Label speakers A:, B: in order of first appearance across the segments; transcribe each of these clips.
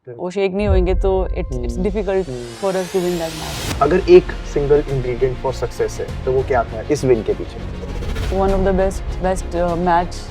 A: वो शेक नहीं होंगे तो it's difficult for us to win that match.
B: अगर एक सिंगल इंग्रेडिएंट फॉर सक्सेस है तो वो क्या था इस विन के पीछे?
A: One of the best match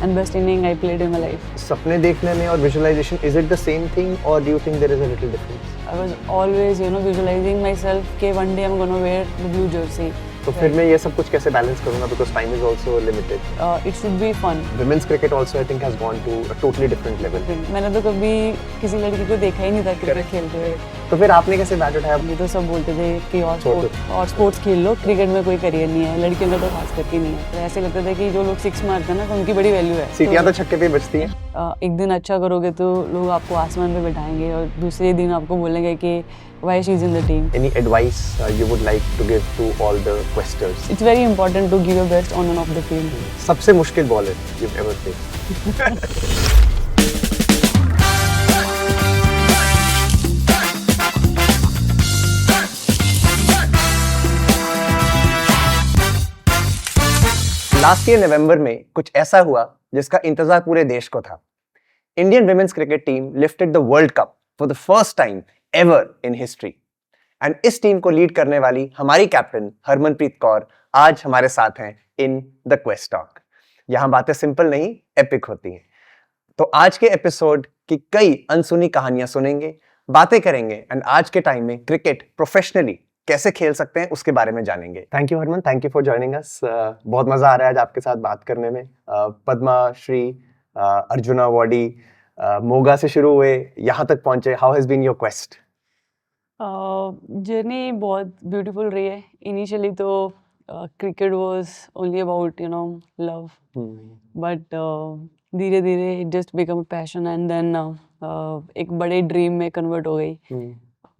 A: and best inning I played in my life.
B: सपने देखने में और visualisation, is it the same thing और do you think there is a little difference?
A: I was always visualizing myself कि one day I'm gonna wear the blue jersey.
B: तो फिर मैं ये सब कुछ कैसे बैलेंस करूंगा, because time is also limited.
A: It should be fun.
B: Women's cricket also I think has gone to a totally different level.
A: मैंने तो कभी किसी लड़की को देखा ही नहीं था क्रिकेट खेलते हुए।
B: तो फिर आपने कैसे बैट उठाया?
A: ये तो सब बोलते थे कि और स्पोर्ट्स खेल लो, क्रिकेट में कोई करियर नहीं है, लड़कियों का तो खास करके नहीं है। तो ऐसे लगता था कि जो लोग सिक्स मारते हैं ना तो उनकी बड़ी वैल्यू है।
B: सीटियां तो छक्के पे बजती हैं।
A: एक दिन अच्छा करोगे तो लोग आपको आसमान पे बैठाएंगे और दूसरे दिन आपको बोलेंगे कि why she's in the team.
B: Any advice you would like to give to all the questers?
A: It's very important to give your best on and off the field.
B: सबसे मुश्किल bowler you've ever faced? Last year November में कुछ ऐसा हुआ जिसका इंतजार पूरे देश को था. Indian women's cricket team lifted the world cup for the first time ever in history. And इस टीम को लीड करने वाली हमारी कैप्टन हरमनप्रीत कौर आज हमारे साथ हैं इन द क्वेस्ट टॉक. यहाँ बातें सिंपल नहीं, एपिक होती हैं. तो आज के एपिसोड की कई अनसुनी कहानियां सुनेंगे, बातें करेंगे एंड आज के टाइम में क्रिकेट प्रोफेशनली कैसे खेल सकते हैं उसके बारे में जानेंगे. Thank you Harman, thank you for joining us. बहुत मजा आ रहा है आज आपके साथ बात करने में. पद्मा श्री, अर्जुना अवार्डी, मोगा से शुरू हुए यहाँ तक पहुंचे. How has been your quest?
A: Journey बहुत ब्यूटीफुल रही है. इनिशियली तो cricket was only about love, but धीरे धीरे it just become a passion and then एक बड़े ड्रीम में कन्वर्ट हो गई.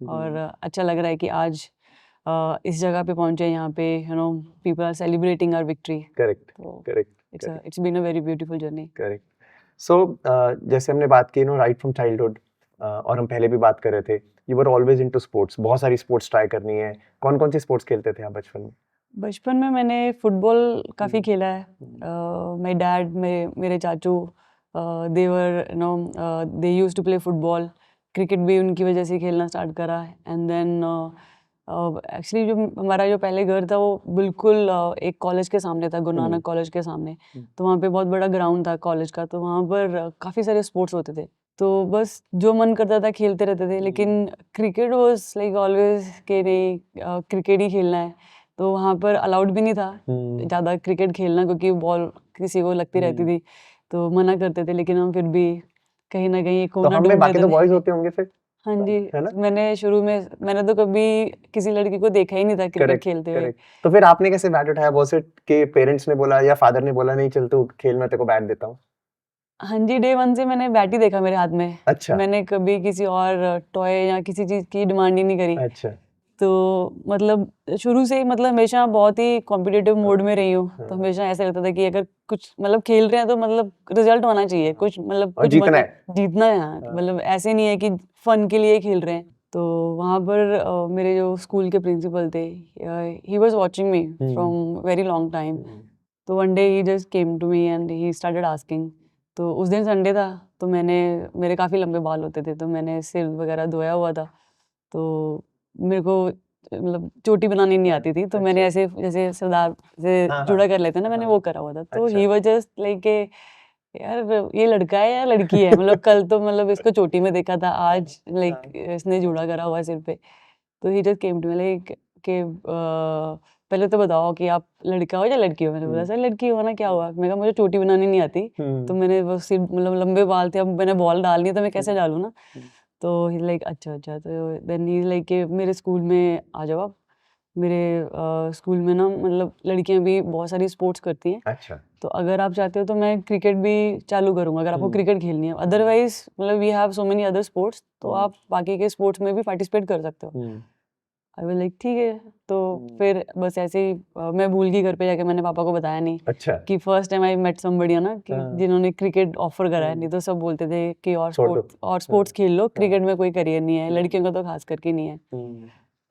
A: और अच्छा लग रहा है कि आज इस जगह पे पहुंचे, यहाँ पे people are celebrating our victory.
B: Correct,
A: it's been a very beautiful journey.
B: Correct. So जैसे हमने बात की राइट फ्रॉम चाइल्डहुड, और हम पहले भी बात कर रहे थे, you were always into sports. बहुत सारी स्पोर्ट्स ट्राई करनी है. कौन कौन सी स्पोर्ट्स खेलते थे आप बचपन में?
A: बचपन में मैंने फुटबॉल काफ़ी खेला है. माय डैड, मेरे चाचू, they used to play football. Cricket भी उनकी वजह से खेलना स्टार्ट करा. एंड देन एक्चुअली जो हमारा जो पहले घर था वो बिल्कुल एक कॉलेज के सामने था, गुरु नानक कॉलेज के सामने. तो वहाँ पे बहुत बड़ा ग्राउंड था कॉलेज का, तो वहाँ पर काफ़ी सारे स्पोर्ट्स होते थे. तो बस जो मन करता था खेलते रहते थे. लेकिन क्रिकेट वाज लाइक ऑलवेज कि नहीं, क्रिकेट ही खेलना है. तो वहाँ पर अलाउड भी नहीं था ज़्यादा क्रिकेट खेलना, क्योंकि बॉल किसी को लगती रहती थी तो मना करते थे. लेकिन हम फिर भी कहीं ना कहीं कोना ढूंढ
B: बाकी
A: लेते
B: तो
A: थे.
B: बॉयज होते होंगे फिर.
A: हाँ जी,
B: है ना?
A: मैंने तो कभी किसी लड़की को देखा ही नहीं था क्रिकेट खेलते हुए.
B: तो फिर आपने कैसे बैट उठाया? बहुत के पेरेंट्स ने बोला या फादर ने बोला नहीं चल तू खेल, मैं तेरे को बैट देता हूँ?
A: हाँ जी, डे वन से मैंने बैट ही देखा मेरे हाथ में.
B: अच्छा.
A: मैंने कभी किसी और टॉय या किसी चीज की डिमांड ही नहीं करी.
B: अच्छा.
A: तो मतलब शुरू से ही हमेशा बहुत ही कॉम्पिटिटिव मोड में रही हूँ. तो हमेशा ऐसा लगता था कि अगर कुछ खेल रहे हैं तो रिजल्ट होना चाहिए, कुछ कुछ
B: जीतना है.
A: हाँ. ऐसे नहीं है कि फन के लिए खेल रहे हैं. तो वहाँ पर मेरे जो स्कूल के प्रिंसिपल थे, he was watching me from very long time. तो one day he just came to me and he started asking. तो उस दिन संडे था, तो मेरे काफ़ी लंबे बाल होते थे, तो मैंने सिर वगैरह धोया हुआ था. तो मेरे को चोटी बनानी नहीं आती थी, तो मैंने ऐसे जैसे सरदार से जुड़ा कर लेते हैं ना, मैंने वो करा हुआ था. तो ही वाज जस्ट लाइक यार ये लड़का है या लड़की है. कल तो इसको चोटी में देखा था, आज इसने जुड़ा करा हुआ है सिर पे. तो he just came to me like कि पहले तो बताओ कि आप लड़का हो या लड़की हो. मैंने बोला सर लड़की हो ना, क्या हुआ? मैं कहा मुझे चोटी बनानी नहीं आती. तो मैंने वो सिर लंबे बाल थे, अब मैंने बॉल डालनी है तो मैं कैसे डालूँ ना. तो ही लाइक अच्छा. तो देन ही लाइक कि मेरे स्कूल में आ जाओ आप. मेरे स्कूल में ना लड़कियां भी बहुत सारी स्पोर्ट्स करती हैं.
B: अच्छा.
A: तो अगर आप चाहते हो तो मैं क्रिकेट भी चालू करूँगा, अगर आपको क्रिकेट खेलनी है. Otherwise we have so many other sports, तो आप बाकी के स्पोर्ट्स में भी पार्टिसिपेट कर सकते हो. आई वाज लाइक ठीक है. तो फिर बस ऐसे ही मैं भूल गई, घर पे जाके मैंने पापा को बताया नहीं.
B: अच्छा.
A: कि first time I met somebody ना, कि जिन्होंने क्रिकेट ऑफर करा है. नहीं तो सब बोलते थे कि और स्पोर्ट्स खेल लो, क्रिकेट में कोई करियर नहीं है, लड़कियों का तो खास करके नहीं है.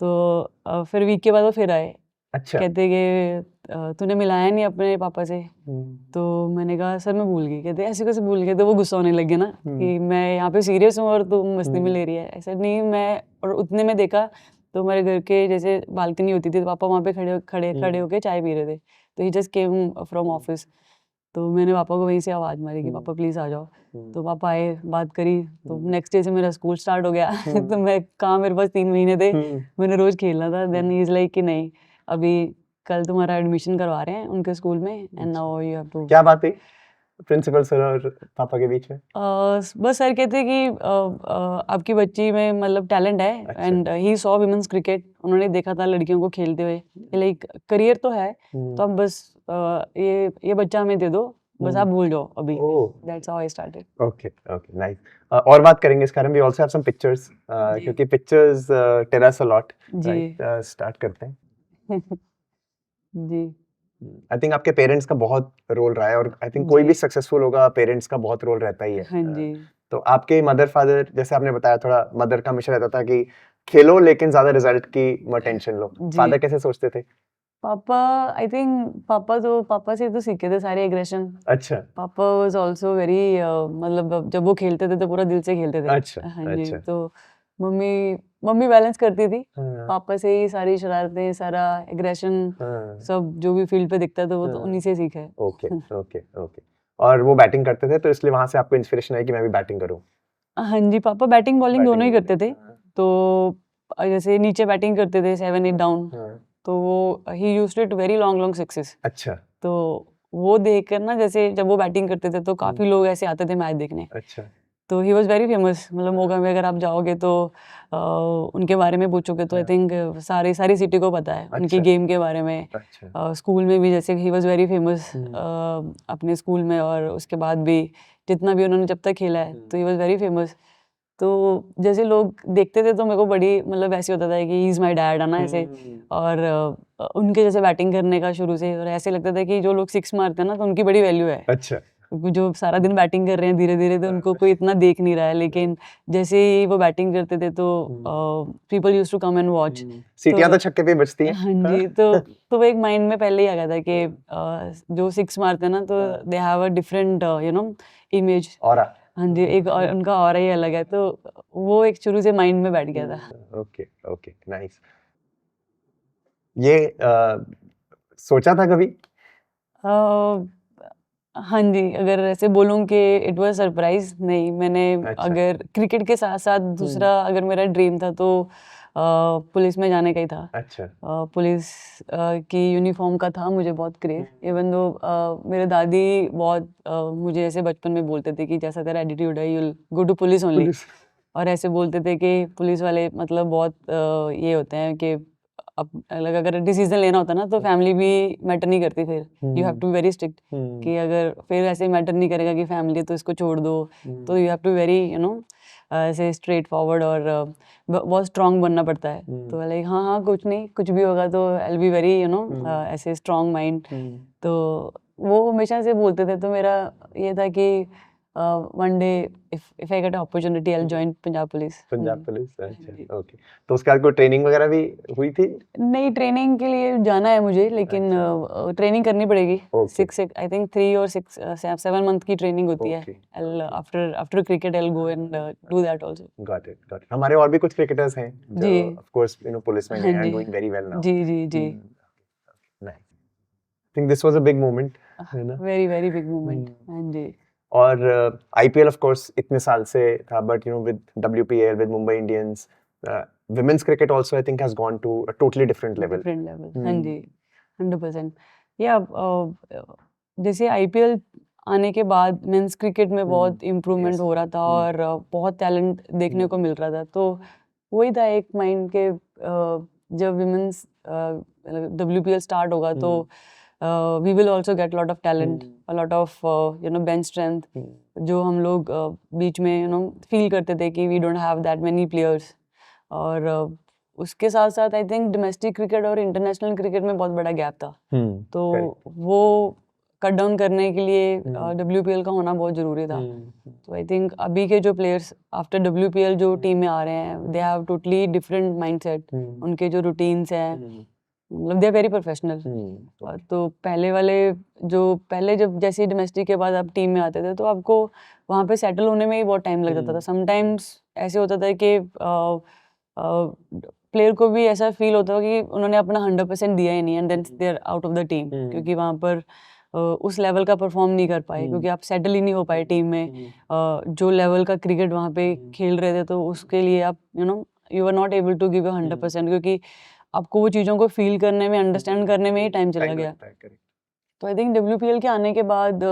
A: तो फिर वीक के बाद वो फिर आए
B: अच्छा।
A: कहते कि तूने मिलाया नहीं अपने पापा से। तो मैंने कहा सर मैं भूल गई। कहते ऐसे कैसे भूल गए? तो वो गुस्सा होने लग गया ना कि मैं यहाँ पे सीरियस हूँ और तू मस्ती में ले रही है। ऐसा नहीं, मैं और उतने में देखा तो हमारे घर के जैसे बालकनी होती थी तो पापा वहाँ पे खड़े होके चाय पी रहे थे। तो he just came from office. तो मैंने पापा को वहीं से आवाज़ मारी कि पापा प्लीज़ आ जाओ। तो पापा आए, बात करी। तो नेक्स्ट डे से मेरा स्कूल स्टार्ट हो गया। तो मैं कहाँ, मेरे पास 3 महीने थे, मैंने रोज़ खेलना था। देन ही इज़ लाइक कि नहीं, अभी कल तुम्हारा एडमिशन करवा रहे हैं उनके स्कूल में and now you have to.
B: क्या बात हुई प्रिंसिपल सर और पापा के बीच में?
A: बस सर कहते कि आपकी बच्ची में मतलब टैलेंट है and he saw women's cricket. उन्होंने देखा था लड़कियों को खेलते हुए, लाइक करियर तो है तो अब बस ये बच्चा हमें दे दो, बस आप भूल जाओ अभी। That's how I started.
B: Okay okay nice. और बात करेंगे इस कारण, we also have some pictures क्योंकि pictures tell us a lot.
A: जी
B: स्टार्ट करते हैं।
A: जी
B: आई थिंक आपके पेरेंट्स का बहुत रोल रहा है और आई थिंक कोई भी सक्सेसफुल होगा पेरेंट्स का बहुत रोल रहता ही है।
A: हाँ जी।
B: तो आपके मदर फादर, जैसे आपने बताया, थोड़ा मदर का हमेशा रहता था कि खेलो लेकिन ज्यादा रिजल्ट की मत टेंशन लो। फादर कैसे सोचते थे?
A: पापा, आई थिंक पापा से तो सीखे थे सारे एग्रेशन।
B: अच्छा
A: पापा वाज आल्सो वेरी मतलब जब वो खेलते थे तो पूरा दिल से खेलते थे।
B: अच्छा
A: हाँ जी।
B: अच्छा।
A: तो मम्मी बैलेंस करती थी।
B: हाँ,
A: पापा से ही सारी शरारतें, सारा एग्रेशन,
B: हाँ,
A: सब जो भी फील्ड पे दिखता था वो तो उन्हीं से सीखा है।
B: Okay okay okay. और वो बैटिंग करते थे तो इसलिए वहां से आपको इंस्पिरेशन आई कि मैं भी बैटिंग करूं?
A: हाँ जी, पापा बैटिंग बॉलिंग दोनों ही करते थे।
B: हाँ,
A: तो जैसे नीचे बैटिंग करते थे 7-8 डाउन,
B: हाँ,
A: तो वो ही used to it very long sixes.
B: अच्छा
A: तो वो देखकर ना, जैसे जब वो बैटिंग करते थे तो काफी लोग ऐसे आते थे मैच देखने।
B: अच्छा
A: तो ही वॉज वेरी फेमस। मतलब मोगा में अगर आप जाओगे तो उनके बारे में पूछोगे तो आई थिंक सारी सिटी को पता है उनकी
B: अच्छा
A: गेम के बारे में।
B: अच्छा
A: स्कूल में भी जैसे ही वॉज वेरी फेमस अपने स्कूल में, और उसके बाद भी जितना भी उन्होंने जब तक खेला है तो ही वॉज वेरी फेमस। तो जैसे लोग देखते थे तो मेरे को बड़ी मतलब ऐसे होता था कि ही इज़ माई डैड है ना ऐसे। और उनके जैसे बैटिंग करने का शुरू से, और ऐसे लगता था कि जो लोग सिक्स मारते हैं ना तो उनकी बड़ी वैल्यू है।
B: अच्छा
A: क्योंकि जो सारा दिन बैटिंग कर रहे हैं धीरे धीरे तो उनको कोई इतना देख नहीं रहा है, लेकिन जैसे ही वो बैटिंग करते थे तो people used to come and watch.
B: सीटियां तो छक्के पे बजती हैं।
A: हाँ जी। तो वो एक माइंड में पहले ही आ गया था कि जो सिक्स मारते हैं ना तो they have a different image.
B: और
A: हाँ जी, एक और उनका ऑरा ही अलग है, तो वो एक शुरू से माइंड में बैठ गया था।
B: Okay okay nice. ये सोचा था कभी?
A: हाँ जी, अगर ऐसे बोलूँ कि इट वाज सरप्राइज, नहीं मैंने
B: अच्छा।
A: अगर क्रिकेट के साथ साथ दूसरा अगर मेरा ड्रीम था तो पुलिस में जाने का ही था।
B: अच्छा
A: पुलिस की यूनिफॉर्म का था मुझे बहुत क्रेज। इवन दो मेरे दादी बहुत मुझे ऐसे बचपन में बोलते थे कि जैसा तेरा एटीट्यूड है you will go to police only. और ऐसे बोलते थे कि पुलिस वाले मतलब बहुत ये होते हैं कि अब अगर डिसीजन लेना होता ना तो फैमिली भी मैटर नहीं करती, फिर you have to be very strict कि अगर फिर ऐसे मैटर नहीं करेगा कि फैमिली तो इसको छोड़ दो। तो यू हैव टू वेरी ऐसे स्ट्रेट फॉरवर्ड और बहुत स्ट्रांग बनना पड़ता है। तो लाइक हाँ हाँ कुछ नहीं, कुछ भी होगा तो आई विल बी वेरी ऐसे स्ट्रांग माइंड। तो वो हमेशा से बोलते थे, तो मेरा ये था कि one day if I get opportunity I will join Punjab police.
B: Punjab police, अच्छा ओके। तो उसके बाद कोई ट्रेनिंग वगैरह भी हुई थी?
A: नहीं, ट्रेनिंग के लिए जाना है मुझे, लेकिन ट्रेनिंग करनी पड़ेगी। आई थिंक 3 और 7 मंथ की ट्रेनिंग होती है। After cricket I will go and do that also.
B: Got it. हमारे और भी कुछ क्रिकेटर्स हैं जो ऑफ कोर्स पुलिस में हैं and doing very well now.
A: जी जी जी।
B: Nice. I think this was a big moment, है ना?
A: Very very big moment. हाँ जी।
B: और आईपीएल ऑफ कोर्स इतने साल से था, but with WPL, with Mumbai Indians, women's cricket also I think has gone to a totally different level.
A: हाँ जी, 100%। या जैसे आईपीएल आने के बाद मेंस क्रिकेट में बहुत इम्प्रूवमेंट हो रहा था और बहुत टैलेंट देखने को मिल रहा था। तो वही था एक माइंड के जब विमेंस डब्ल्यूपीएल स्टार्ट होगा तो we will also get lot of talent, lot of bench strength, जो हम लोग बीच में फील करते थे कि we don't have that many players. और उसके साथ साथ आई थिंक डोमेस्टिक क्रिकेट और इंटरनेशनल क्रिकेट में बहुत बड़ा गैप था। तो वो कट डाउन करने के लिए डब्ल्यूपीएल का होना बहुत ज़रूरी था। तो आई थिंक अभी के जो प्लेयर्स आफ्टर डब्ल्यूपीएल जो टीम में आ रहे हैं they have totally different mindset. उनके जो रूटीन्स हैं मतलब दे आर वेरी प्रोफेशनल। तो पहले जब जैसे डोमेस्टिक के बाद आप टीम में आते थे तो आपको वहाँ पे सेटल होने में ही बहुत टाइम लग जाता था। समटाइम्स ऐसे होता था कि प्लेयर को भी ऐसा फील होता था कि उन्होंने अपना 100% दिया ही नहीं and then they are out of the team, क्योंकि वहाँ पर उस लेवल का परफॉर्म नहीं कर पाए, क्योंकि आप सेटल ही नहीं हो पाए टीम में। जो लेवल का क्रिकेट वहाँ पे खेल रहे थे तो उसके लिए आप you are not able to give 100%, क्योंकि आपको वो चीज़ों को फील करने में, अंडरस्टैंड करने में ही टाइम चला गया। तो आई थिंक WPL के आने के बाद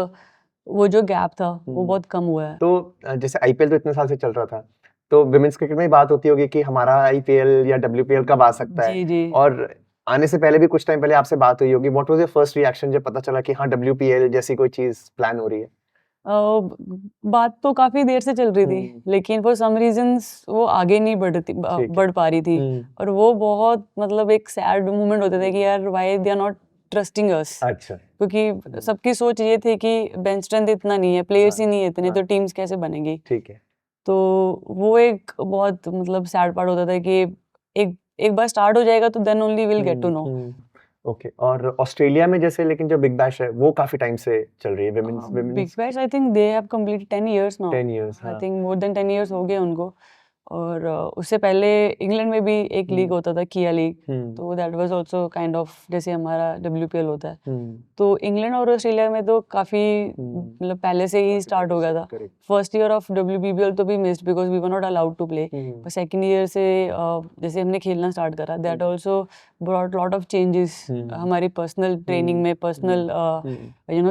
A: वो जो गैप था वो बहुत कम हुआ है।
B: तो जैसे IPL तो इतने साल से चल रहा था, तो विमेंस क्रिकेट में बात होती होगी कि हमारा IPL या WPL कब आ सकता है,
A: जी।
B: और आने से पहले भी कुछ टाइम पहले आपसे बात हुई होगी। What was your first reaction जब पता चला कि हाँ WPL जैसी कोई चीज प्लान हो रही है?
A: बात तो काफी देर से चल रही थी, लेकिन फॉर सम रीजंस वो आगे नहीं बढ़ पा रही थी। और वो बहुत मतलब एक सैड मोमेंट होता था कि यार why they are not trusting us.
B: अच्छा।
A: क्योंकि सबकी सोच ये थी कि बेंच स्ट्रेंथ इतना नहीं है, प्लेयर्स ही नहीं है इतने, तो टीम्स कैसे बनेंगी।
B: ठीक है।
A: तो वो एक बहुत मतलब सैड पार्ट होता था कि एक बार स्टार्ट हो जाएगा तो then only will get to know.
B: Okay. और ऑस्ट्रेलिया में जैसे लेकिन जो बिग बैश है वो काफी टाइम से चल रही है,
A: big
B: women's
A: bash I think they have completed 10 years now.
B: 10 years.
A: I think more than 10 years हो गए उनको। और उससे पहले इंग्लैंड में भी एक लीग होता था, किया लीग, तो that was also kind of जैसे हमारा WPL होता है। तो इंग्लैंड और ऑस्ट्रेलिया में तो काफी मतलब पहले से ही स्टार्ट हो गया था। फर्स्ट ईयर ऑफ WPL तो भी missed because we were not allowed to play. पर सेकंड ईयर से जैसे हमने खेलना स्टार्ट करा, that also brought lot of changes हमारी पर्सनल ट्रेनिंग में, पर्सनल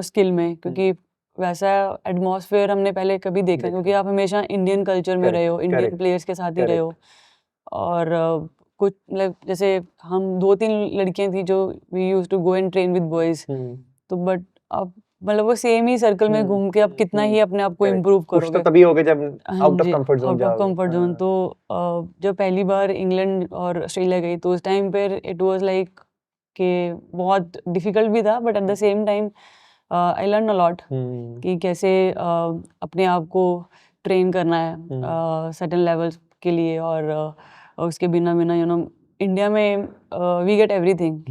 A: स्किल में, क्योंकि वैसा एटमॉस्फेयर हमने पहले कभी देखा, क्योंकि आप हमेशा इंडियन कल्चर में रहे हो, इंडियन प्लेयर्स के साथ ही रहे हो। और कुछ मतलब जैसे हम 2-3 लड़कियां थी जो we used to go and train with boys, तो बट अब मतलब वो सेम ही सर्कल में घूम के अब कितना ही अपने आप को इम्प्रूव करोगे।
B: कुछ तो तभी होगे जब आउट ऑफ
A: जी,
B: कंफर्ट जोन
A: आउट ऑफ
B: जाओगे।
A: Comfort zone. तो जब पहली बार इंग्लैंड और ऑस्ट्रेलिया गई तो उस टाइम पर इट वाज लाइक कि बहुत डिफिकल्ट भी था, but at the same time I learn a lot कि कैसे अपने आप को ट्रेन करना है सर्टेन लेवल्स के लिए। और उसके बिना इंडिया में वी गेट एवरीथिंग।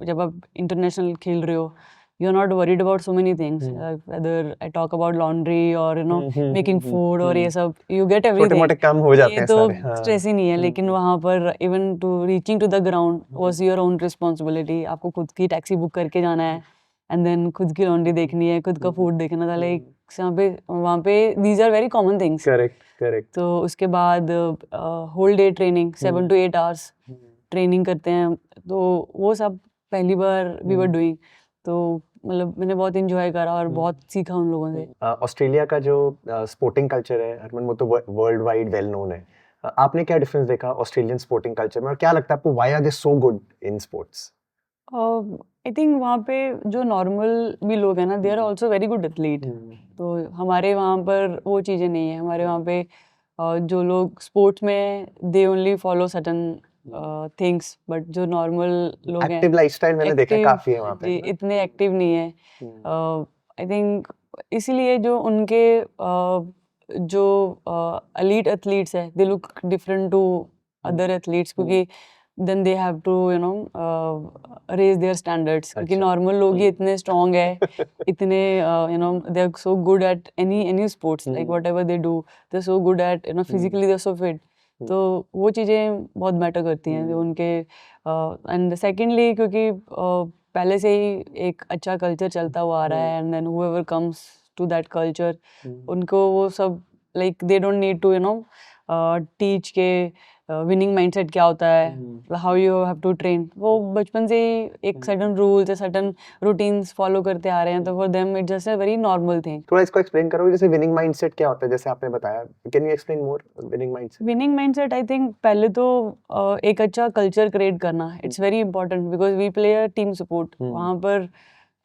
A: जब आप इंटरनेशनल खेल रहे हो, you are not worried about so many things, whether I talk about laundry और मेकिंग फूड और ये सब, यू गेट एवरीथिंग।
B: छोटे-मोटे काम हो जाते
A: ये
B: हैं
A: तो
B: सारे।
A: स्ट्रेस ही नहीं है। लेकिन वहाँ पर even to reaching to the ground was your own responsibility. आपको खुद की टैक्सी बुक करके जाना है, एंड देन खुद की लॉन्ड्री देखनी है, खुद का फूड देखना था। लाइक वहाँ पे these are very common things.
B: Correct.
A: तो उसके बाद whole day training, 7 to 8 hours training करते हैं, तो वो सब पहली बार वी वर डूइंग। तो मतलब मैंने बहुत इंजॉय करा और बहुत सीखा उन लोगों से।
B: ऑस्ट्रेलिया का जो स्पोर्टिंग कल्चर है हरमन, वो तो वर्ल्ड वाइड वेल नोन है। आपने क्या डिफरेंस देखा ऑस्ट्रेलियन स्पोर्टिंग कल्चर में, और क्या लगता है आपको why are they so good in sports?
A: I think वहाँ पे जो नॉर्मल भी लोग हैं ना, they are also very good athlete. तो हमारे वहाँ पर वो चीज़ें नहीं है। हमारे वहाँ पे जो लोग स्पोर्ट्स में they only follow certain things, but जो नॉर्मल लोग हैं,
B: एक्टिव लाइफस्टाइल मैंने देखा है काफी है वहाँ पे।
A: जी, इतने एक्टिव नहीं है। आई थिंक इसीलिए जो उनके जो एलीट एथलीट्स है, they look different to other athletes, क्योंकि then they have to raise their standards, क्योंकि नॉर्मल लोग ही इतने स्ट्रॉन्ग है, इतने they are so good at any sports, like whatever they do they are so good at physically they are so fit। तो वो चीज़ें बहुत मैटर करती हैं जो उनके। एंड सेकेंडली क्योंकि पहले से ही एक अच्छा कल्चर चलता हुआ आ रहा है, and then whoever comes to that culture, उनको वो सब like they don't need to teach के विनिंग माइंडसेट क्या होता है, how you have to train. वो बचपन से ही एक सर्टेन रूल्स या सर्टेन रूटीन्स फॉलो करते आ रहे हैं, तो for them it's just a very normal thing.
B: थोड़ा इसको एक्सप्लेन करोगे, जैसे विनिंग माइंडसेट क्या होता है, जैसे आपने बताया, can you explain more winning mindset?
A: Winning mindset I think पहले तो एक अच्छा कल्चर क्रिएट करना, it's very important, because we play a team support. वहाँ पर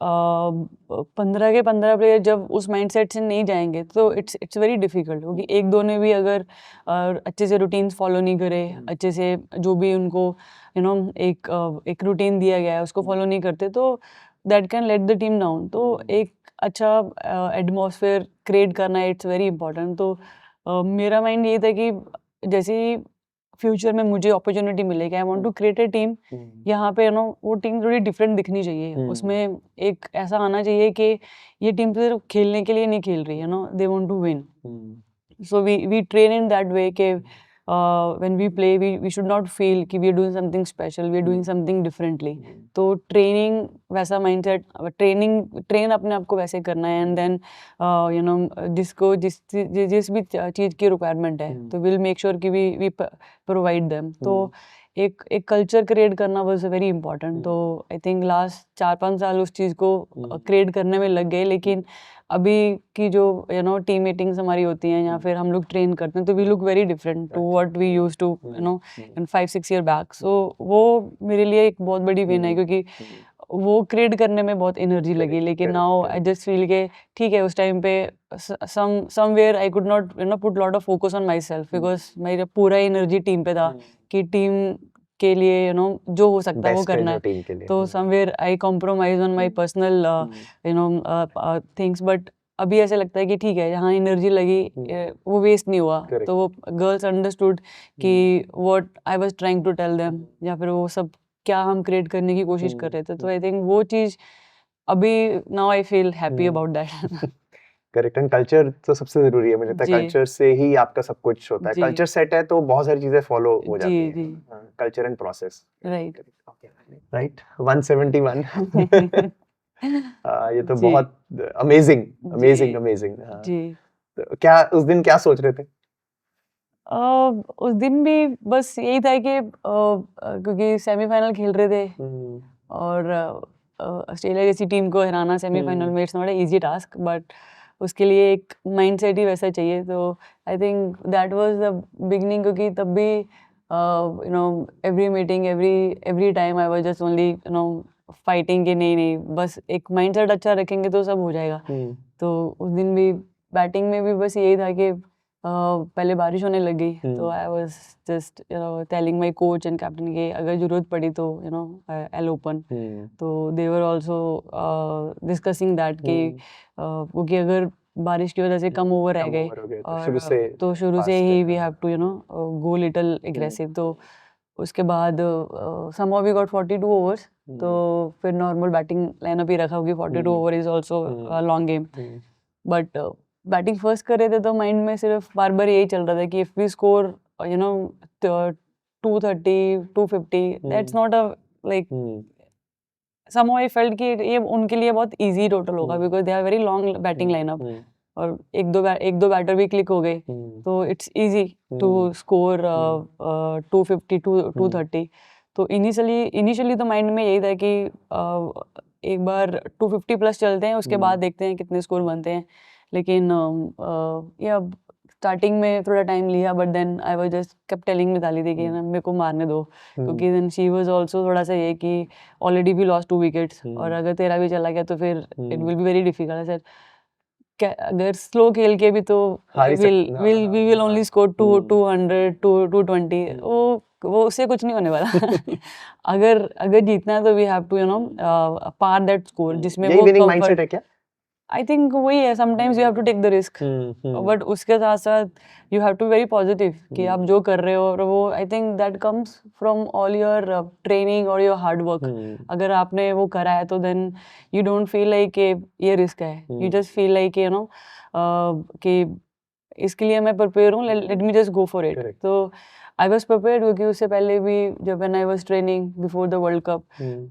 A: 15 के 15 प्लेयर जब उस माइंडसेट से नहीं जाएंगे तो इट्स वेरी डिफिकल्ट, क्योंकि एक दो ने भी अगर अच्छे से रूटीन्स फॉलो नहीं करे, अच्छे से जो भी उनको एक रूटीन दिया गया है उसको फॉलो नहीं करते, तो that can let the team down. तो एक अच्छा एटमॉस्फेयर क्रिएट करना इट्स वेरी इंपॉर्टेंट। तो मेरा माइंड ये था कि जैसे ही फ्यूचर में मुझे अपॉर्चुनिटी मिलेगी, I want to create a team यहाँ पे वो टीम थोड़ी डिफरेंट दिखनी चाहिए, उसमें एक ऐसा आना चाहिए कि ये टीम सिर्फ खेलने के लिए नहीं खेल रही है, they want to win. So we train in that way कि when we play we should not feel कि we are doing something special, we are doing something differently. तो ट्रेनिंग वैसा माइंडसेट, ट्रेन अपने आप को वैसे करना है, एंड देन जिसको जिस भी चीज़ की रिक्वायरमेंट है तो विल मेक श्योर कि वी प्रोवाइड देम. तो एक कल्चर क्रिएट करना वाज वेरी इंपॉर्टेंट. तो आई थिंक लास्ट 4-5 साल उस चीज़ को क्रिएट करने में लग गए, लेकिन अभी की जो टीम मीटिंग्स हमारी होती हैं या फिर हम लोग ट्रेन करते हैं तो we look very different to what we used to in 5-6 year back. सो वो मेरे लिए एक बहुत बड़ी विन है, क्योंकि वो क्रिएट करने में बहुत एनर्जी लगी. लेकिन नाउ आई जस्ट फील के ठीक है, उस टाइम पे somewhere I could not put lot of focus on my self, because मेरा पूरा एनर्जी टीम पे था कि टीम के लिए जो हो सकता है वो करना है. तो somewhere I compromise on my personal things. But अभी ऐसे लगता है कि ठीक है, जहाँ एनर्जी लगी वो वेस्ट नहीं हुआ. तो वो गर्ल्स अंडरस्टूड कि what I was trying to tell them, या फिर वो सब क्या हम क्रिएट करने की कोशिश कर रहे थे. तो आई थिंक वो चीज़ अभी now I feel happy about that.
B: Correct. And culture तो सबसे जरूरी है, मुझे लगता है कल्चर से ही आपका सब कुछ होता है. कल्चर सेट है तो बहुत सारी चीजें फॉलो हो जाती हैं. Culture and process. राइट. 171. ये तो बहुत अमेजिंग. जी. क्या उस दिन क्या सोच रहे थे?
A: उस दिन भी बस यही था कि क्योंकि सेमीफाइनल खेल रहे थे और ऑस्ट्रेलिया जैसी टीम को हराना सेमीफाइनल में, it's not a easy task, but उसके लिए एक माइंडसेट ही वैसा चाहिए. तो I think that was the beginning, क्योंकि तब भी every meeting every time I was just only fighting कि नहीं बस एक माइंडसेट अच्छा रखेंगे तो सब हो जाएगा. तो उस दिन भी बैटिंग में भी बस यही था कि पहले बारिश होने लग गई, तो I was just telling my coach and captain कि अगर जरूरत पड़ी तो आई ओपन. तो दे वर आल्सो डिस्कसिंग दैट कि क्योंकि अगर बारिश की वजह से कम ओवर रह गए और तो शुरू से ही we have to go little aggressive. तो उसके बाद समहाउ वी गॉट 42 ओवर्स. तो फिर नॉर्मल बैटिंग लाइनअप ही रखा, होगी 42 over is also long game. But batting first कर रहे थे तो माइंड में सिर्फ बार बार यही चल रहा था कि if we score 230 250 that's not a like somehow I felt कि ये उनके लिए बहुत इजी टोटल होगा, because they are very long batting lineup और एक दो बैटर भी क्लिक हो गए, तो इट्स इजी टू स्कोर 250 230. तो इनिशियली तो माइंड में यही था कि एक बार 250 प्लस चलते हैं, उसके बाद देखते हैं कितने स्कोर बनते हैं. लेकिन ये स्टार्टिंग में थोड़ा टाइम लिया, but then I was just kept telling Mitali di कि मेरे को मारने दो, क्योंकि देन शी वाज आल्सो थोड़ा सा ये कि ऑलरेडी वी लॉस्ट 2 विकेट्स और अगर तेरा भी चला गया तो फिर it will be very difficult. Sir अगर स्लो खेल के भी तो वी विल ओनली स्कोर 200 220, वो उससे कुछ नहीं होने वाला. अगर जीतना है तो we have to par that score, जिसमें वो
B: विनिंग माइंडसेट है क्या?
A: आई थिंक वही है, sometimes you have to take the risk, but उसके साथ साथ you have to very positive कि आप जो कर रहे हो, और वो I think that comes from all your training और योर हार्ड वर्क. अगर आपने वो करा है तो then you don't feel like ये रिस्क है, यू जस्ट फील लाइक कि इसके लिए मैं प्रिपेयर हूँ, let me just go for it. तो आई वॉज प्रिपेयर्ड, क्योंकि उससे पहले भी जब when I was training before the world cup,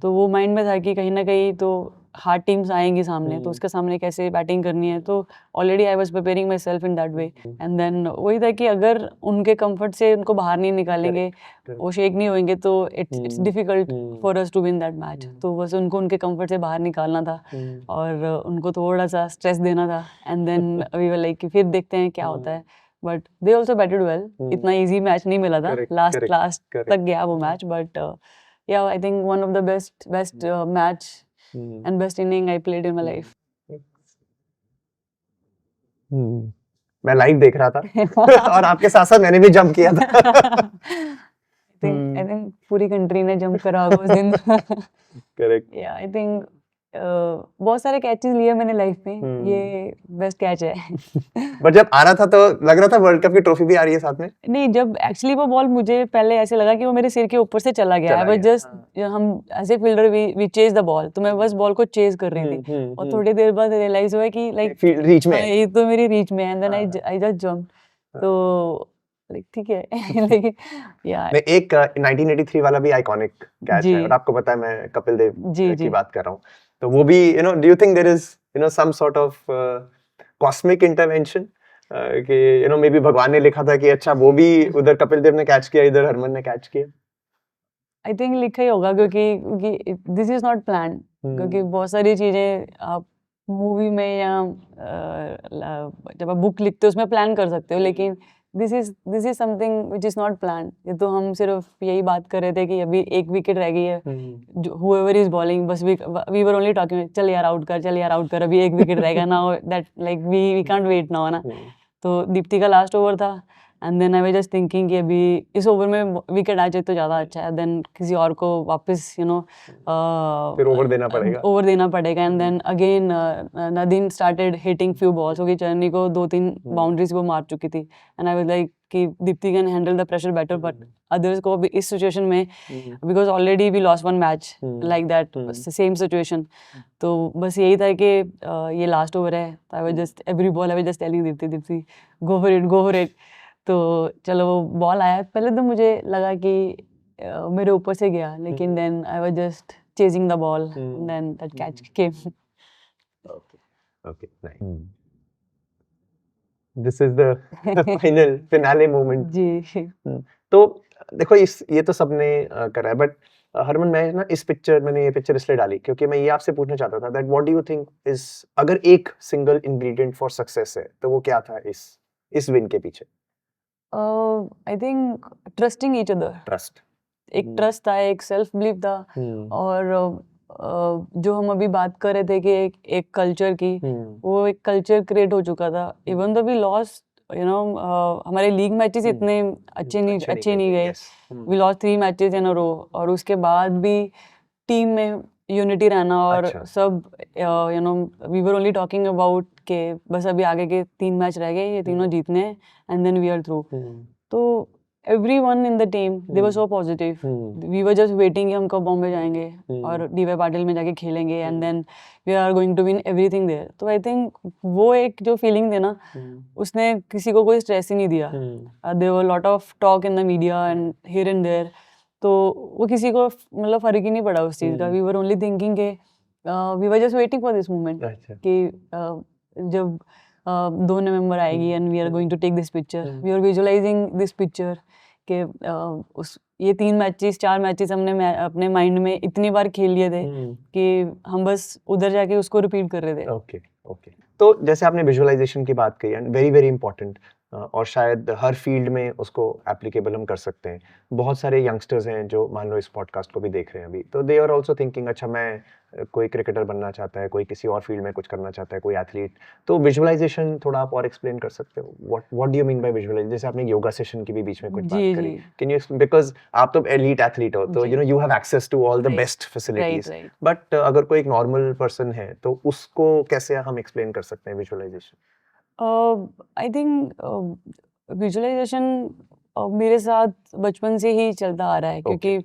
A: तो वो माइंड में था कि कहीं ना कहीं तो हार्ड टीम्स आएंगी सामने, तो उसके सामने कैसे बैटिंग करनी है. तो already I was preparing myself in that way, and then वही था कि अगर उनके कंफर्ट से उनको बाहर नहीं निकालेंगे, वो शेक नहीं होंगे, तो it's difficult for us to win that match. तो बस उनको उनके कंफर्ट से बाहर निकालना था और उनको थोड़ा सा स्ट्रेस देना था, and then we were like फिर देखते हैं क्या होता है. But they also batted well. इतना इजी मैच नहीं मिला था, लास्ट तक गया वो मैच, बट या I think one of the best match and best inning I played in my life.
B: मैं लाइव देख रहा था और आपके साथ साथ मैंने भी जंप किया था.
A: I think पूरी कंट्री ने जंप करा होगा उस दिन.
B: करेक्ट.
A: Yeah, I think बहुत सारे कैचेस लिए मैंने लाइफ में, ये बेस्ट कैच है।
B: बट जब आ रहा था तो लग रहा था वर्ल्ड कप की ट्रॉफी भी आ रही है साथ में।
A: नहीं, जब एक्चुअली वो बॉल मुझे पहले ऐसे लगा कि वो मेरे सिर के ऊपर से चला गया। आई वाज जस्ट, हम as a fielder we chase the ball, तो मैं बस बॉल को चेज कर रही थी और थोड़ी देर बाद रियलाइज हुआ कि लाइक
B: रीच में
A: ये तो मेरी रीच में है, and then I just jump. तो लाइक ठीक है। लेकिन यार
B: मैं एक 1983 वाला भी आइकॉनिक कैच है, और आपको पता है मैं कपिल देव की बात कर रहा हूँ, तो वो भी do you think there is some sort of cosmic intervention कि मे बी भगवान ने लिखा था कि अच्छा वो भी उधर कपिल देव ने कैच किया, इधर हरमन ने कैच किया?
A: आई थिंक लिखा ही होगा, क्योंकि दिस इज नॉट प्लान, क्योंकि बहुत सारी चीजें आप मूवी में या जब आप बुक लिखते हो उसमें प्लान कर सकते हो, लेकिन this is something which is not plan. ये तो हम सिर्फ यही बात कर रहे थे कि अभी एक विकेट रह गई है, जो हूएवर इज बॉलिंग, बस वी वर ओनली टॉकिंग, चल यार आउट कर, अभी एक विकेट रहेगा now, that like we can't wait now ना। तो दीप्ति का लास्ट ओवर था, and then I was just thinking कि अभी इस ओवर में विकेट आ जाए तो ज़्यादा अच्छा है, देन किसी और को वापस
B: फिर ओवर देना पड़ेगा,
A: and then again Nadeem started hitting few balls, क्योंकि चरनी को 2-3 बाउंड्रीज वो मार चुकी थी, एंड आई वाज लाइक कि Deepti can handle the pressure better, but others को भी इस सिचुएशन में, because already we lost one match like that, same situation, तो बस यही था कि ये लास्ट ओवर है, I was just every ball I was just telling Deepti go for it. तो चलो वो बॉल आया, पहले तो मुझे लगा कि मेरे ऊपर से गया, लेकिन then I was just chasing the ball, then that catch came.
B: Okay nice, this is the final finale moment जी। तो देखो ये तो सबने करा है, बट हरमन मैंने ये पिक्चर इसलिए डाली क्योंकि मैं ये आपसे पूछना चाहता था that what do you think is, अगर एक सिंगल इंग्रेडिएंट फॉर सक्सेस है तो वो क्या था इस विन के पीछे?
A: I think trusting each other, एक ट्रस्ट था, एक सेल्फ बिलीफ था, और जो हम अभी बात कर रहे थे कि एक कल्चर की, वो एक कल्चर क्रिएट हो चुका था। इवन दो वी लॉस्ट, हमारे लीग मैचेस इतने अच्छे नहीं गए, वी लॉस्ट 3 मैचेस इन अ रो, और उसके बाद भी टीम में यूनिटी रहना, और सब we were only talking about के बस अभी आगे के 3 मैच रह गए, ये तीनों जीतने हैं, and then we are through. तो everyone in the team, they were so positive. We were just waiting कि हम कब बॉम्बे जाएंगे और डीवाई पाटिल में जाके खेलेंगे, and then we are going to win everything there. तो I think वो एक जो feeling थी ना, उसने किसी को कोई stress ही नहीं दिया. There were a lot of talk in the media and here and there. तो वो किसी को मतलब फर्क ही नहीं पड़ा उस चीज़ का. We were only thinking कि we were just waiting for this moment कि जब 2 नवंबर आएगी and we are going to take this picture. We are visualizing this picture कि ये 3 मैचेस 4 मैचेस हमने अपने माइंड में इतनी बार खेल लिए थे कि हम बस उधर जाके उसको रिपीट कर रहे थे।
B: ओके। तो जैसे आपने विजुअलाइजेशन की बात कही, एंड वेरी वेरी इंपॉर्टेंट, और शायद हर फील्ड में उसको एप्लीकेबल हम कर सकते हैं। बहुत सारे यंगस्टर्स हैं जो मान लो इस पॉडकास्ट को भी देख रहे हैं अभी, तो दे आर आल्सो थिंकिंग अच्छा मैं कोई क्रिकेटर बनना चाहता है, कोई किसी और फील्ड में कुछ करना चाहता है, कोई एथलीट, तो विजुअलाइजेशन थोड़ा आप और एक्सप्लेन कर सकते हो? What do you mean by visualization? जैसे आपने योगा सेशन की भी बीच में कुछ बात करी, कैन यू, बिकॉज़ आप तो एलीट एथलीट हो, तो you have access to all the best facilities, but अगर कोई एक नॉर्मल पर्सन है तो उसको कैसे हम एक्सप्लेन कर सकते हैं विजुअलाइजेशन?
A: आई थिंक विजुअलाइजेशन मेरे साथ बचपन से ही चलता आ रहा है, क्योंकि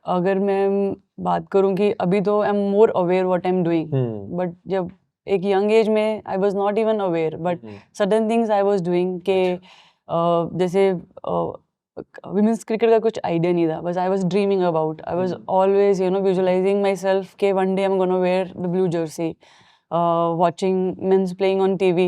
A: अगर मैं बात करूं कि अभी तो I am more aware what I am doing, but जब एक यंग एज में I was not even aware, but sudden things I was doing के जैसे विमेंस क्रिकेट का कुछ आइडिया नहीं था, बस I was dreaming about, I was always visualising myself के one day I am gonna wear the blue jersey, watching men's playing on TV,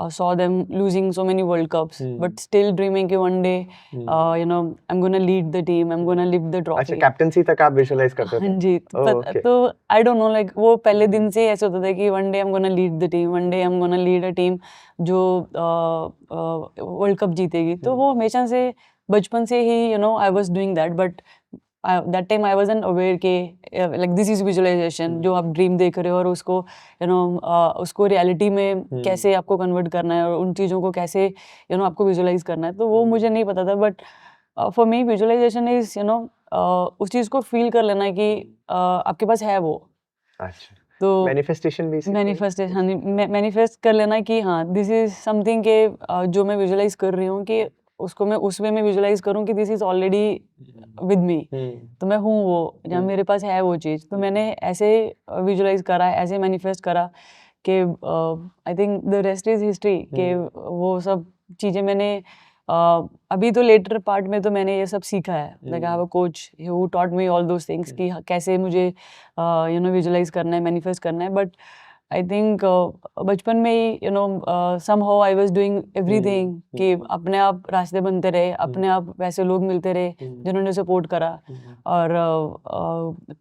A: saw them losing so many World Cups, but still dreaming कि one day, I'm gonna lead the team, I'm gonna lift the trophy.
B: अच्छा, captaincy तक आप visualise करते थे?
A: हाँ जी, तो I don't know, like वो पहले दिन से ऐसे होता था कि one day I'm gonna lead the team, one day I'm gonna lead a team जो World Cup जीतेगी, तो वो हमेशा से बचपन से ही I was doing that, but that time I wasn't aware के like this is visualization, जो आप ड्रीम देख रहे हो और उसको उसको रियलिटी में कैसे आपको कन्वर्ट करना है और उन चीज़ों को कैसे आपको विजुअलाइज करना है, तो वो मुझे नहीं पता था, but for me visualization is उस चीज़ को फील कर लेना कि आपके पास है वो,
B: अच्छा,
A: तो
B: मैनिफेस्टेशन भी
A: मैनिफेस्ट कर लेना कि हाँ दिस इज समथिंग के जो मैं विजुलाइज कर रही हूँ कि उसको मैं उस वे में विजुलाइज करूँ कि this is already with me, तो मैं हूँ वो, या मेरे पास है वो चीज़। तो मैंने ऐसे विजुलाइज करा, ऐसे मैनिफेस्ट करा कि I think the rest is history, कि वो सब चीज़ें मैंने अभी तो लेटर पार्ट में तो मैंने ये सब सीखा है। Like I have a coach who taught me all those things कि कैसे मुझे यू नो विजुलाइज करना है, मैनिफेस्ट करना है। बट आई थिंक बचपन में ही you know somehow I was doing everything कि अपने आप रास्ते बनते रहे, अपने आप वैसे लोग मिलते रहे जिन्होंने सपोर्ट करा, और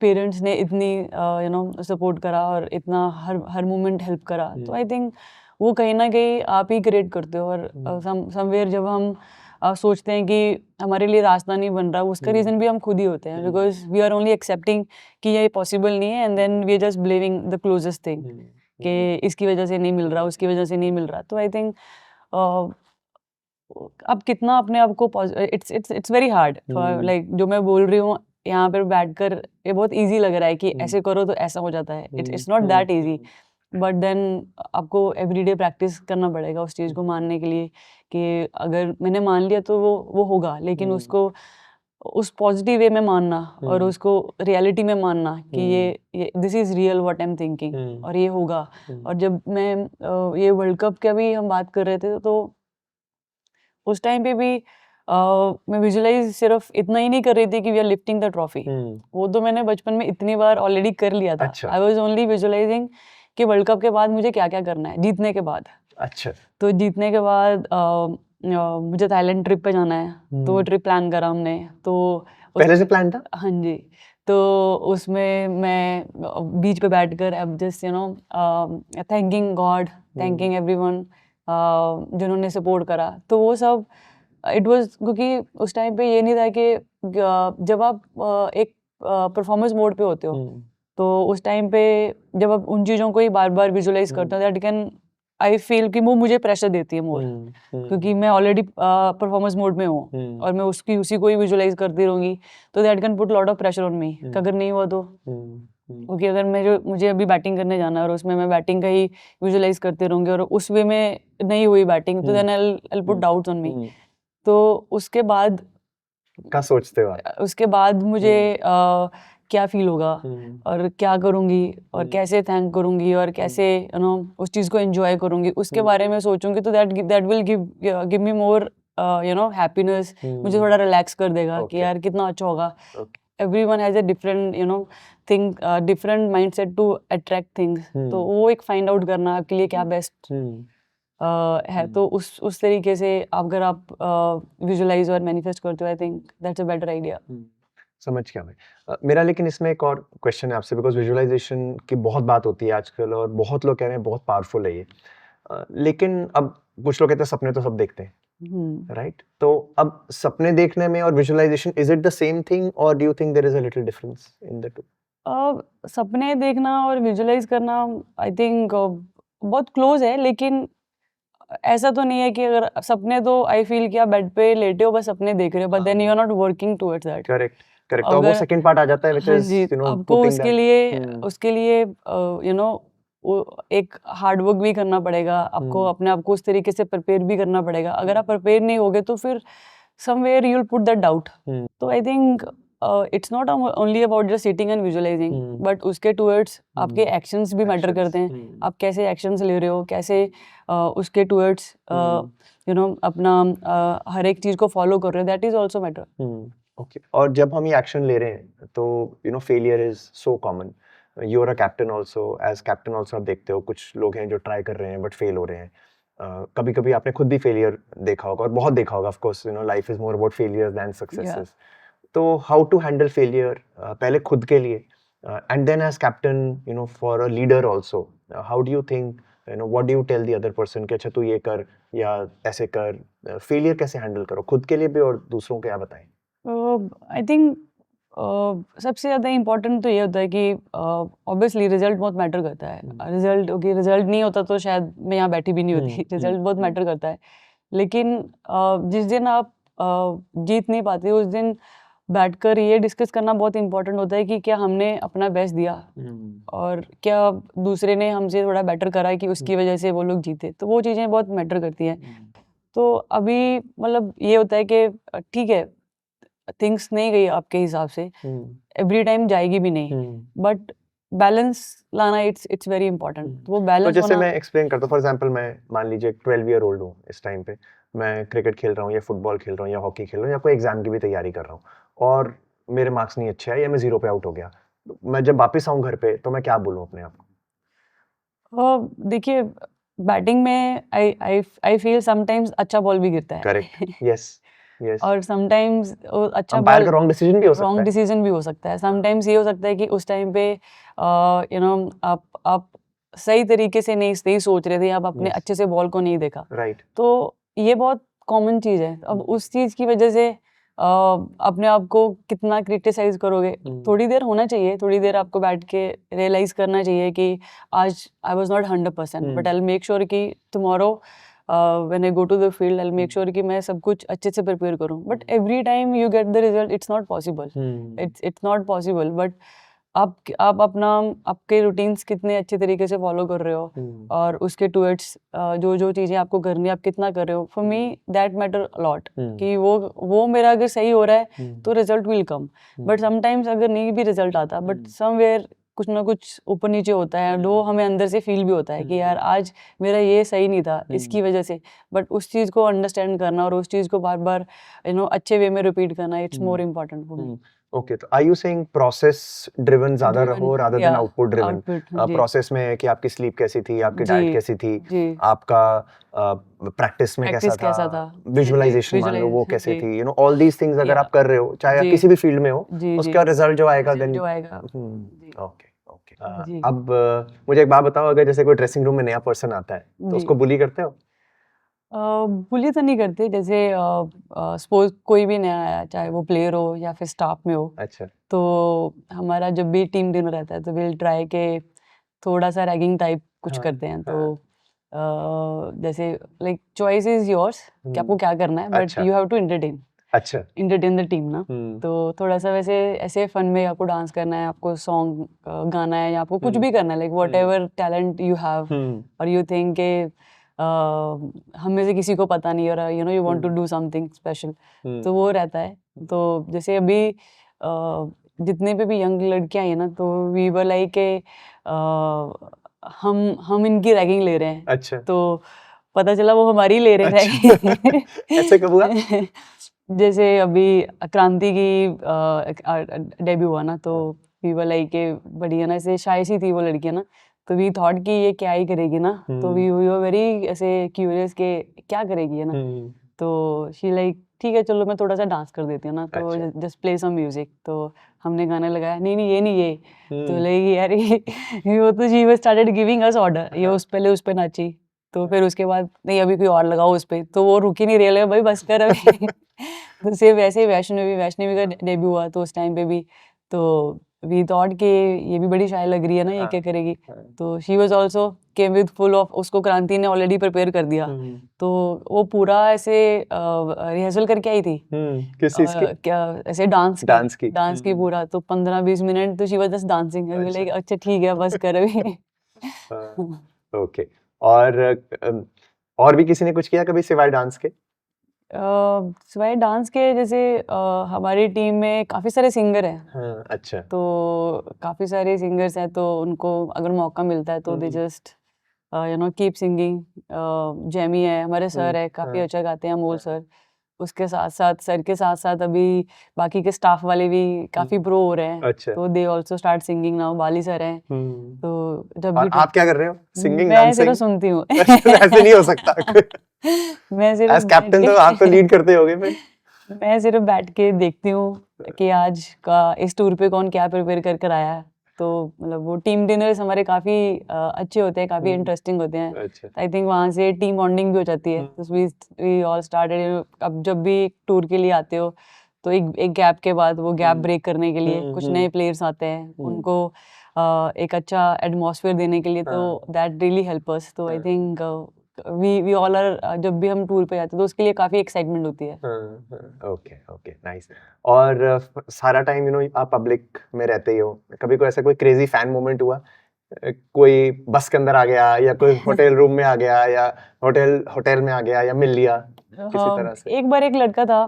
A: पेरेंट्स ने इतनी यू नो सपोर्ट करा और इतना हर मोमेंट हेल्प करा। तो आई थिंक वो कहीं ना कहीं आप ही क्रिएट करते हो। और समवेयर जब हम सोचते हैं कि हमारे लिए रास्ता नहीं बन रहा, उसका रीज़न भी हम खुद ही होते हैं, because we are only accepting कि ये पॉसिबल नहीं है, and then we are just blaming the closest thing कि इसकी वजह से नहीं मिल रहा, उसकी वजह से नहीं मिल रहा। तो आई थिंक अब कितना अपने आप को it's very hard for like जो मैं बोल रही हूँ यहाँ पर बैठकर, ये बहुत इजी लग रहा है कि ऐसे करो तो ऐसा हो जाता है। It's not that easy, but then आपको एवरीडे प्रैक्टिस करना पड़ेगा उस चीज़ को मानने के लिए कि अगर मैंने मान लिया तो वो होगा, लेकिन उसको उस पॉजिटिव वे में मानना और उसको रियलिटी में मानना कि ये this is real what I am thinking, और ये होगा। और जब मैं ये वर्ल्ड कप का भी हम बात कर रहे थे, तो उस टाइम पे भी मैं विजुलाइज सिर्फ इतना ही नहीं कर रही थी कि we are lifting the trophy, वो तो मैंने बचपन में इतनी बार ऑलरेडी कर लिया था। आई वाज ओनली विजुलाइजिंग कि वर्ल्ड कप के बाद मुझे क्या क्या करना है, जीतने के बाद।
B: अच्छा,
A: तो जीतने के बाद मुझे थाईलैंड ट्रिप पे जाना है, तो वो ट्रिप प्लान करा हमने। तो
B: पहले से प्लान था?
A: हाँ जी। तो उसमें मैं बीच पे बैठकर अब just you know thanking God, thanking everyone जिन्होंने सपोर्ट करा। तो वो सब इट वाज, क्योंकि उस टाइम पे ये नहीं था कि जब आप एक परफॉर्मेंस मोड पे होते हो, तो उस टाइम पे जब आप उन चीज़ों को ही बार बार विजुलाइज करते हो, दैट कैन आई फील कि वो मुझे प्रेशर देती है मोर, क्योंकि मैं ऑलरेडी परफॉर्मेंस मोड में हूँ और मैं उसी को ही विजुलाइज करती रहूँगी, तो that can put lot of pressure on me अगर नहीं हुआ तो। क्योंकि अगर मुझे अभी बैटिंग करने जाना है और उसमें मैं बैटिंग का ही विजुलाइज करते रहूँगी और उस वे में नहीं हुई बैटिंग, तो then I put doubts on me. तो उसके बाद
B: क्या सोचते हो आप?
A: उसके बाद मुझे क्या फील होगा और क्या करूँगी और कैसे थैंक करूँगी और कैसे यू नो उस चीज़ को एंजॉय करूँगी, उसके बारे में सोचूंगी। तो that will give me more you know happiness, मुझे थोड़ा रिलैक्स कर देगा कि यार कितना अच्छा होगा। Everyone has a different you know thing, different mindset to attract things, तो वो एक फाइंड आउट करना आपके लिए क्या बेस्ट है। तो उस तरीके से अगर आप विजुलाइज और मैनिफेस्ट करते हो, I think that's a better idea.
B: समझ गया मैं। मेरा लेकिन इसमें एक और क्वेश्चन है आपसे, बिकॉज विजुअलाइजेशन की बहुत बात होती है आजकल और बहुत लोग कह रहे हैं बहुत पावरफुल है ये, लेकिन अब कुछ लोग कहते हैं सपने तो सब देखते हैं, राइट? तो अब सपने देखने में और visualisation, is it the same thing और do you think there is a little difference in the two?
A: सपने देखना और विजुअलाइज करना आई थिंक बहुत क्लोज है, लेकिन ऐसा तो नहीं है कि अगर सपने, तो आई फील कि आप बेड पे लेटे हो बस सपने देख रहे हो, but then you are not working towards that.
B: Correct correct, तो वो सेकंड पार्ट आ जाता है व्हिच इज यू नो
A: आपको उसके लिए यू नो एक हार्ड वर्क भी करना पड़ेगा, आपको अपने आप को उस तरीके से प्रिपेयर भी करना पड़ेगा। अगर आप प्रिपेयर नहीं होगे तो फिर somewhere you will put that doubt. तो I think it's not only about just sitting and visualising, but उसके टुवर्ड्स आपके एक्शंस भी मैटर करते हैं। आप कैसे एक्शंस ले रहे हो, कैसे उसके टुवर्ड्स यू नो अपना हर एक चीज को फॉलो कर रहे हो, that is also matter.
B: Okay, और जब हम ये एक्शन ले रहे हैं तो you know failure is so common, you are a captain also, as captain also आप देखते हो कुछ लोग हैं जो ट्राई कर रहे हैं बट फेल हो रहे हैं। कभी कभी आपने खुद भी फेलियर देखा होगा और बहुत देखा होगा, of course you know life is more about failures than successes. तो हाउ टू हैंडल फेलियर, पहले खुद के लिए and then as captain you know for a leader also, how do you think you know what do you tell the other person कि अच्छा तू ये कर या ऐसे कर, फेलियर कैसे हैंडल करो खुद के लिए भी और दूसरों को क्या बताएं?
A: आई थिंक सबसे ज़्यादा इम्पोर्टेंट तो ये होता है कि ऑब्वियसली रिजल्ट बहुत मैटर करता है। रिजल्ट नहीं होता तो शायद मैं यहाँ बैठी भी नहीं होती। रिजल्ट बहुत मैटर करता है, लेकिन जिस दिन आप जीत नहीं पाते उस दिन बैठकर ये डिस्कस करना बहुत इंपॉर्टेंट होता है कि क्या हमने अपना बेस्ट दिया और क्या दूसरे ने हमसे थोड़ा बेटर करा कि उसकी वजह से वो लोग जीते, तो वो चीज़ें बहुत मैटर करती हैं। तो अभी मतलब ये होता है कि ठीक है, थिंग्स नहीं गई आपके हिसाब से, एवरी टाइम जाएगी भी नहीं, बट बैलेंस लाना इट्स वेरी इंपॉर्टेंट। वो
B: तो
A: बैलेंस
B: जैसे
A: होना,
B: मैं एक्सप्लेन करता हूँ, फॉर एग्जांपल मैं मान लीजिए 12 ईयर ओल्ड हूँ इस टाइम पे, मैं क्रिकेट खेल रहा हूँ या फुटबॉल खेल रहा हूँ या हॉकी खेल रहा हूँ या कोई एग्जाम की भी तैयारी कर रहा हूँ और मेरे मार्क्स नहीं अच्छे आए या मैं 0 पे आउट हो गया, मैं जब वापस आऊँ घर पे तो मैं क्या बोलूँ अपने आप को?
A: देखिए बैटिंग में आई फील समटाइम्स अच्छा बॉल भी गिरता है।
B: Correct, yes yes.
A: और समटाइम्स अच्छा
B: अंपायर
A: बॉल
B: का रॉन्ग डिसीजन भी हो सकता
A: रॉन्ग
B: है।
A: डिसीजन भी हो सकता है। समटाइम्स ये हो सकता है कि उस टाइम पे आप सही तरीके से नहीं सोच रहे थे, आप अपने
B: Yes.
A: अच्छे से बॉल को नहीं देखा,
B: राइट।
A: तो ये बहुत कॉमन चीज़ है। अब उस चीज़ की वजह से अपने आप को कितना क्रिटिसाइज करोगे। थोड़ी देर होना चाहिए, थोड़ी देर आपको बैठ के रियलाइज करना चाहिए कि आज I was not 100%, but I make sure कि tomorrow when I go to the field I make sure कि मैं सब कुछ अच्छे से प्रिपेयर करूँ। But every time you get the result, it's not possible, it's not possible. But आप अपना आपके रूटीन्स कितने अच्छे तरीके से फॉलो कर रहे हो और उसके टुवर्ड्स जो जो चीज़ें आपको करनी है आप कितना कर रहे हो, for me that matter a lot. कि वो मेरा अगर सही हो रहा है तो result will come. But sometimes अगर नहीं भी रिजल्ट आता, बट समवेयर कुछ ना कुछ ऊपर नीचे होता है, वो हमें अंदर से फील भी होता है कि यार आज मेरा ये सही नहीं था इसकी वजह से। बट उस चीज़ को अंडरस्टैंड करना और उस चीज़ को बार बार अच्छे वे में रिपीट करना, it's more important for me.
B: Okay, तो are you saying process driven ज्यादा रहो rather than output driven? Process में कि आपकी स्लीप कैसी थी, आपकी डाइट कैसी थी, आपका प्रैक्टिस में कैसा था, विजुअलाइजेशन मान लो वो कैसे थी, ऑल दीज थिंग्स अगर आप कर रहे हो चाहे किसी भी फील्ड में हो, उसका रिजल्ट जो आएगा देन ओके ओके। अब मुझे एक बात बताओ, अगर जैसे कोई ड्रेसिंग रूम में नया पर्सन आता है तो उसको बुली करते हो?
A: बुली तो नहीं करते, जैसे सपोज कोई भी नया आया, चाहे वो प्लेयर हो या फिर स्टाफ में हो,
B: अच्छा,
A: तो हमारा जब भी टीम डिनर रहता है तो विल ट्राई के थोड़ा सा रैगिंग टाइप कुछ करते हैं। तो जैसे लाइक चॉइस इज योर्स कि आपको क्या करना है, but you have to entertain the team ना। तो थोड़ा सा वैसे ऐसे फन में आपको डांस करना है, आपको सॉन्ग गाना है, या आपको कुछ भी करना है, like whatever talent you have और यू थिंक के हम में से किसी को पता नहीं और you want to do something special, तो वो रहता है। तो जैसे अभी जितने पे भी यंग लड़कियां हैं ना, तो वी वर लाइक के हम इनकी रैगिंग ले रहे हैं।
B: अच्छा,
A: तो पता चला वो हमारी ले रहे रैगिंग।
B: ऐसे कब हुआ?
A: जैसे अभी क्रांति की डेब्यू हुआ ना, तो वी वर लाइक के बढ़िया ना, ऐसे शाय सी थी वो लड़की ना, तो वी थॉट कि ये क्या ही करेगी ना, तो वी वर वेरी ऐसे क्यूरियस के क्या करेगी है ना। तो शी लाइक ठीक है चलो मैं थोड़ा सा डांस कर देती हूँ ना, तो जस्ट प्ले सम म्यूजिक। तो हमने गाना लगाया, नहीं नहीं ये नहीं ये, तो लगी यार ये वो तो she was started giving us order, ये उस पे नाची। तो फिर उसके बाद नहीं अभी कोई और लगाओ उस पे, तो वो रुक ही नहीं रही, भाई बस कर अभी। तो सेम वैसे ही वैष्णवी का डेब्यू हुआ तो उस टाइम पे भी, तो वी थॉट कि ये भी बड़ी शाय लग रही है ना, ये क्या करेगी। तो she was also came with full of, उसको क्रांति ने ऑलरेडी प्रिपेयर कर दिया, तो वो पूरा ऐसे रिहर्सल करके आई थी।
B: किस चीज की?
A: क्या ऐसे डांस की पूरा, तो 15-20 मिनट तो she was just dancing. Like अच्छा ठीक है बस कर अभी।
B: ओके, और भी किसी ने कुछ किया कभी सिवाय डांस के?
A: सिवाय डांस के जैसे हमारी टीम में काफ़ी सारे सिंगर हैं।
B: अच्छा,
A: तो काफ़ी सारे सिंगर्स हैं, तो उनको अगर मौका मिलता है तो they just keep singing. Jamie है हमारे सर है, काफ़ी अच्छा गाते हैं, अमोल सर। उसके साथ साथ सर के साथ साथ अभी बाकी के स्टाफ वाले भी काफ़ी प्रो हो रहे हैं।
B: अच्छा,
A: तो they also start singing now, Bali sir हैं। तो जब भी
B: आप क्या कर रहे हो? सिंगिंग,
A: मैं सिर्फ सुनती हूँ।
B: ऐसे नहीं हो सकता।
A: मैं सिर्फ
B: एज कैप्टन तो आप तो लीड करते होगे फिर।
A: मैं सिर्फ बैठ के देखती हूँ कि आज का इस टूर पे कौन क्या प्रिपेयर कर आया है। तो मतलब वो टीम डिनर्स हमारे काफ़ी अच्छे होते हैं, काफ़ी इंटरेस्टिंग होते हैं। आई थिंक वहाँ से टीम बॉन्डिंग भी हो जाती है। तो वी ऑल स्टार्टेड, अब जब भी टूर के लिए आते हो तो एक गैप के बाद वो गैप ब्रेक करने के लिए कुछ नए प्लेयर्स आते हैं, उनको एक अच्छा एटमॉस्फेयर देने के लिए, तो दैट रियली हेल्प अस। तो I think we all are, जब भी हम टूर पे जाते हैं तो उसके लिए काफी एक्साइटमेंट होती है.
B: Okay okay nice. और सारा टाइम आप पब्लिक में रहते ही हो, कभी कोई ऐसा कोई क्रेजी फैन मोमेंट हुआ? कोई बस के अंदर आ गया या कोई होटल रूम में आ गया या होटल में आ गया या मिल लिया किसी तरह से?
A: एक बार एक लड़का था,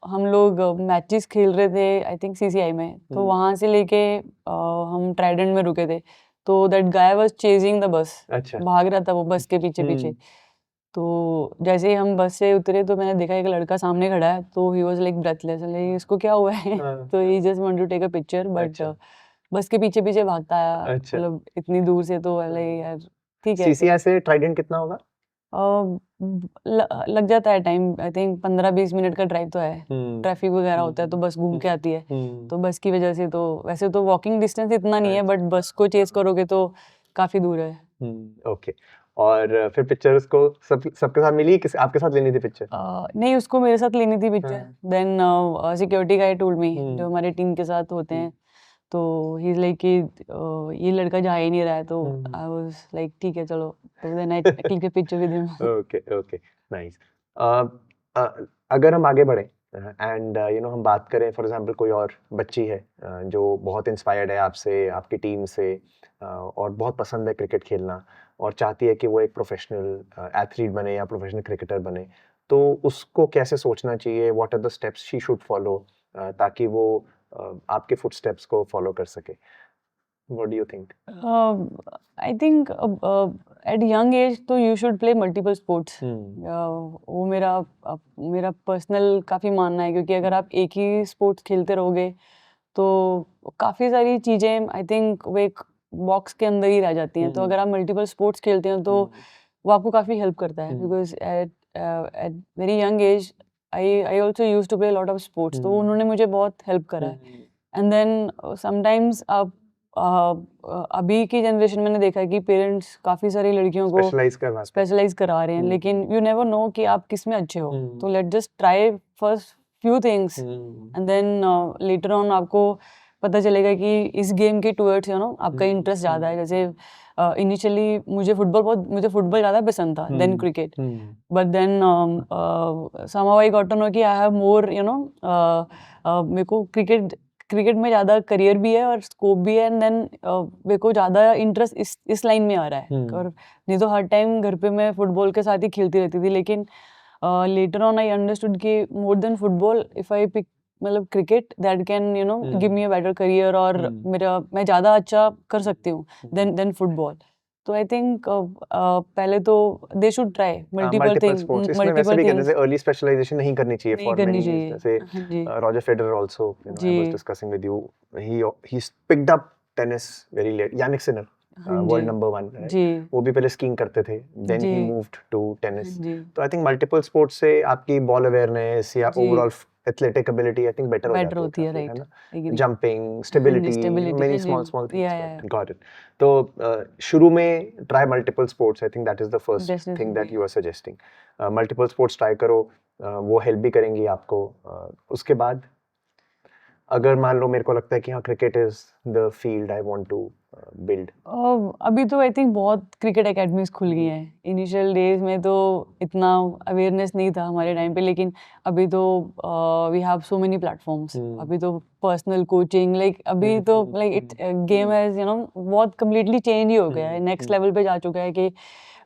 A: हम लोग मैचेस खेल रहे थे आई थिंक सीसीआई में, तो वहां से लेके हम ट्राइडेंट में रुके थे, तो that guy was chasing the bus.
B: अच्छा.
A: भाग रहा था वो बस के पीछे पीछे. तो जैसे ही हम बस से उतरे तो मैंने देखा एक लड़का सामने खड़ा है, तो he was like breathless, like इसको क्या हुआ है. तो he just want to take a picture, but bus के पीछे पीछे भागता आया.
B: अच्छा.
A: मतलब इतनी दूर से, तो लाइक यार ठीक है.
B: सीसीआई से ट्राइडेंट कितना होगा?
A: लग जाता है टाइम, आई थिंक 15-20 मिनट का ड्राइव तो है. ट्रैफिक वगैरह होता है तो बस घूम के आती है, तो बस की वजह से तो वैसे तो वॉकिंग डिस्टेंस इतना नहीं है, बट बस को चेस करोगे तो काफी दूर है.
B: ओके. और फिर पिक्चर्स को सबके साथ मिली, किसी आपके साथ लेनी थी पिक्चर?
A: नहीं, उसको मेरे साथ लेनी थी पिक्चर. देन सिक्योरिटी गाय टोल्ड मी, जो हमारे टीम के साथ होते हैं, तो ही इज लाइक कि ये लड़का जा ही नहीं रहा है, तो आई वाज लाइक ठीक है चलो, तो then I click a picture with him.
B: Okay okay nice. अगर हम आगे बढ़े एंड हम बात करें, फॉर एग्जांपल कोई और बच्ची है जो बहुत इंस्पायर्ड है आपसे, आपकी टीम से, और बहुत पसंद है क्रिकेट खेलना और चाहती है कि वो एक प्रोफेशनल एथलीट बने या प्रोफेशनल क्रिकेटर बने, तो उसको कैसे सोचना चाहिए? What are the steps she should follow ताकि वो आपके फुटस्टेप्स को फॉलो कर सके? What do you think?
A: I think at young age तो you should play multiple sports. वो मेरा पर्सनल काफ़ी मानना है, क्योंकि अगर आप एक ही स्पोर्ट्स खेलते रहोगे तो काफ़ी सारी चीज़ें आई थिंक वो एक बॉक्स के अंदर ही रह जाती हैं. तो अगर आप मल्टीपल स्पोर्ट्स खेलते हैं तो वो आपको काफ़ी हेल्प करता है, because at very young age I also use to play lot of sports, तो उन्होंने मुझे बहुत हेल्प करा है. एंड देन समटाइम्स आप अभी की जनरेशन में मैंने देखा है कि पेरेंट्स काफ़ी सारी लड़कियों को स्पेशलाइज करा रहे हैं, लेकिन यू नेवर नो कि आप किस में अच्छे हो. तो let just try first few things and then later on आपको पता चलेगा कि इस गेम के टुवर्ड्स आपका इंटरेस्ट ज़्यादा है. जैसे इनिशियली मुझे फुटबॉल ज़्यादा पसंद था than cricket, but then somehow I got to know कि आई हैव मोर मेरे को क्रिकेट में ज़्यादा करियर भी है और स्कोप भी है. एंड देन मेरे को ज़्यादा इंटरेस्ट इस लाइन में आ रहा है. और नहीं तो हर टाइम घर पे मैं फुटबॉल के साथ ही खेलती रहती थी, लेकिन लेटर ऑन आई अंडरस्टूड कि more than football if I pick मतलब cricket that can give me a better career, और मैं ज़्यादा अच्छा कर सकती हूँ देन फुटबॉल. तो आई थिंक पहले तो they should try multiple things.
B: इसमें वैसे भी कहते हैं अर्ली स्पेशलाइजेशन नहीं करनी चाहिए फॉर मेनी. जैसे Roger Federer also, I was discussing with you, he picked up tennis very late. Jannik Sinner, world number 1, वो भी पहले स्कीइंग करते थे, then he moved to tennis. तो आई थिंक मल्टीपल स्पोर्ट्स से आपकी बॉल अवेयरनेस या overall athletic ability I think better होती है, right? Jumping, stability, many small things. Got it. तो शुरू में try multiple sports. I think that is the first thing that you are suggesting. Multiple sports try करो, वो help भी करेंगी आपको. उसके बाद अगर मान लो मेरे को लगता है कि हाँ cricket is the field I want to build,
A: अभी तो आई थिंक बहुत क्रिकेट एकेडमीज खुल गई हैं. इनिशियल डेज में तो इतना अवेयरनेस नहीं था हमारे टाइम पे, लेकिन अभी तो we have so many platforms. अभी तो पर्सनल कोचिंग लाइक अभी तो लाइक इट गेम हैज बहुत कम्प्लीटली चेंज ही हो गया है, नेक्स्ट लेवल पे जा चुका है कि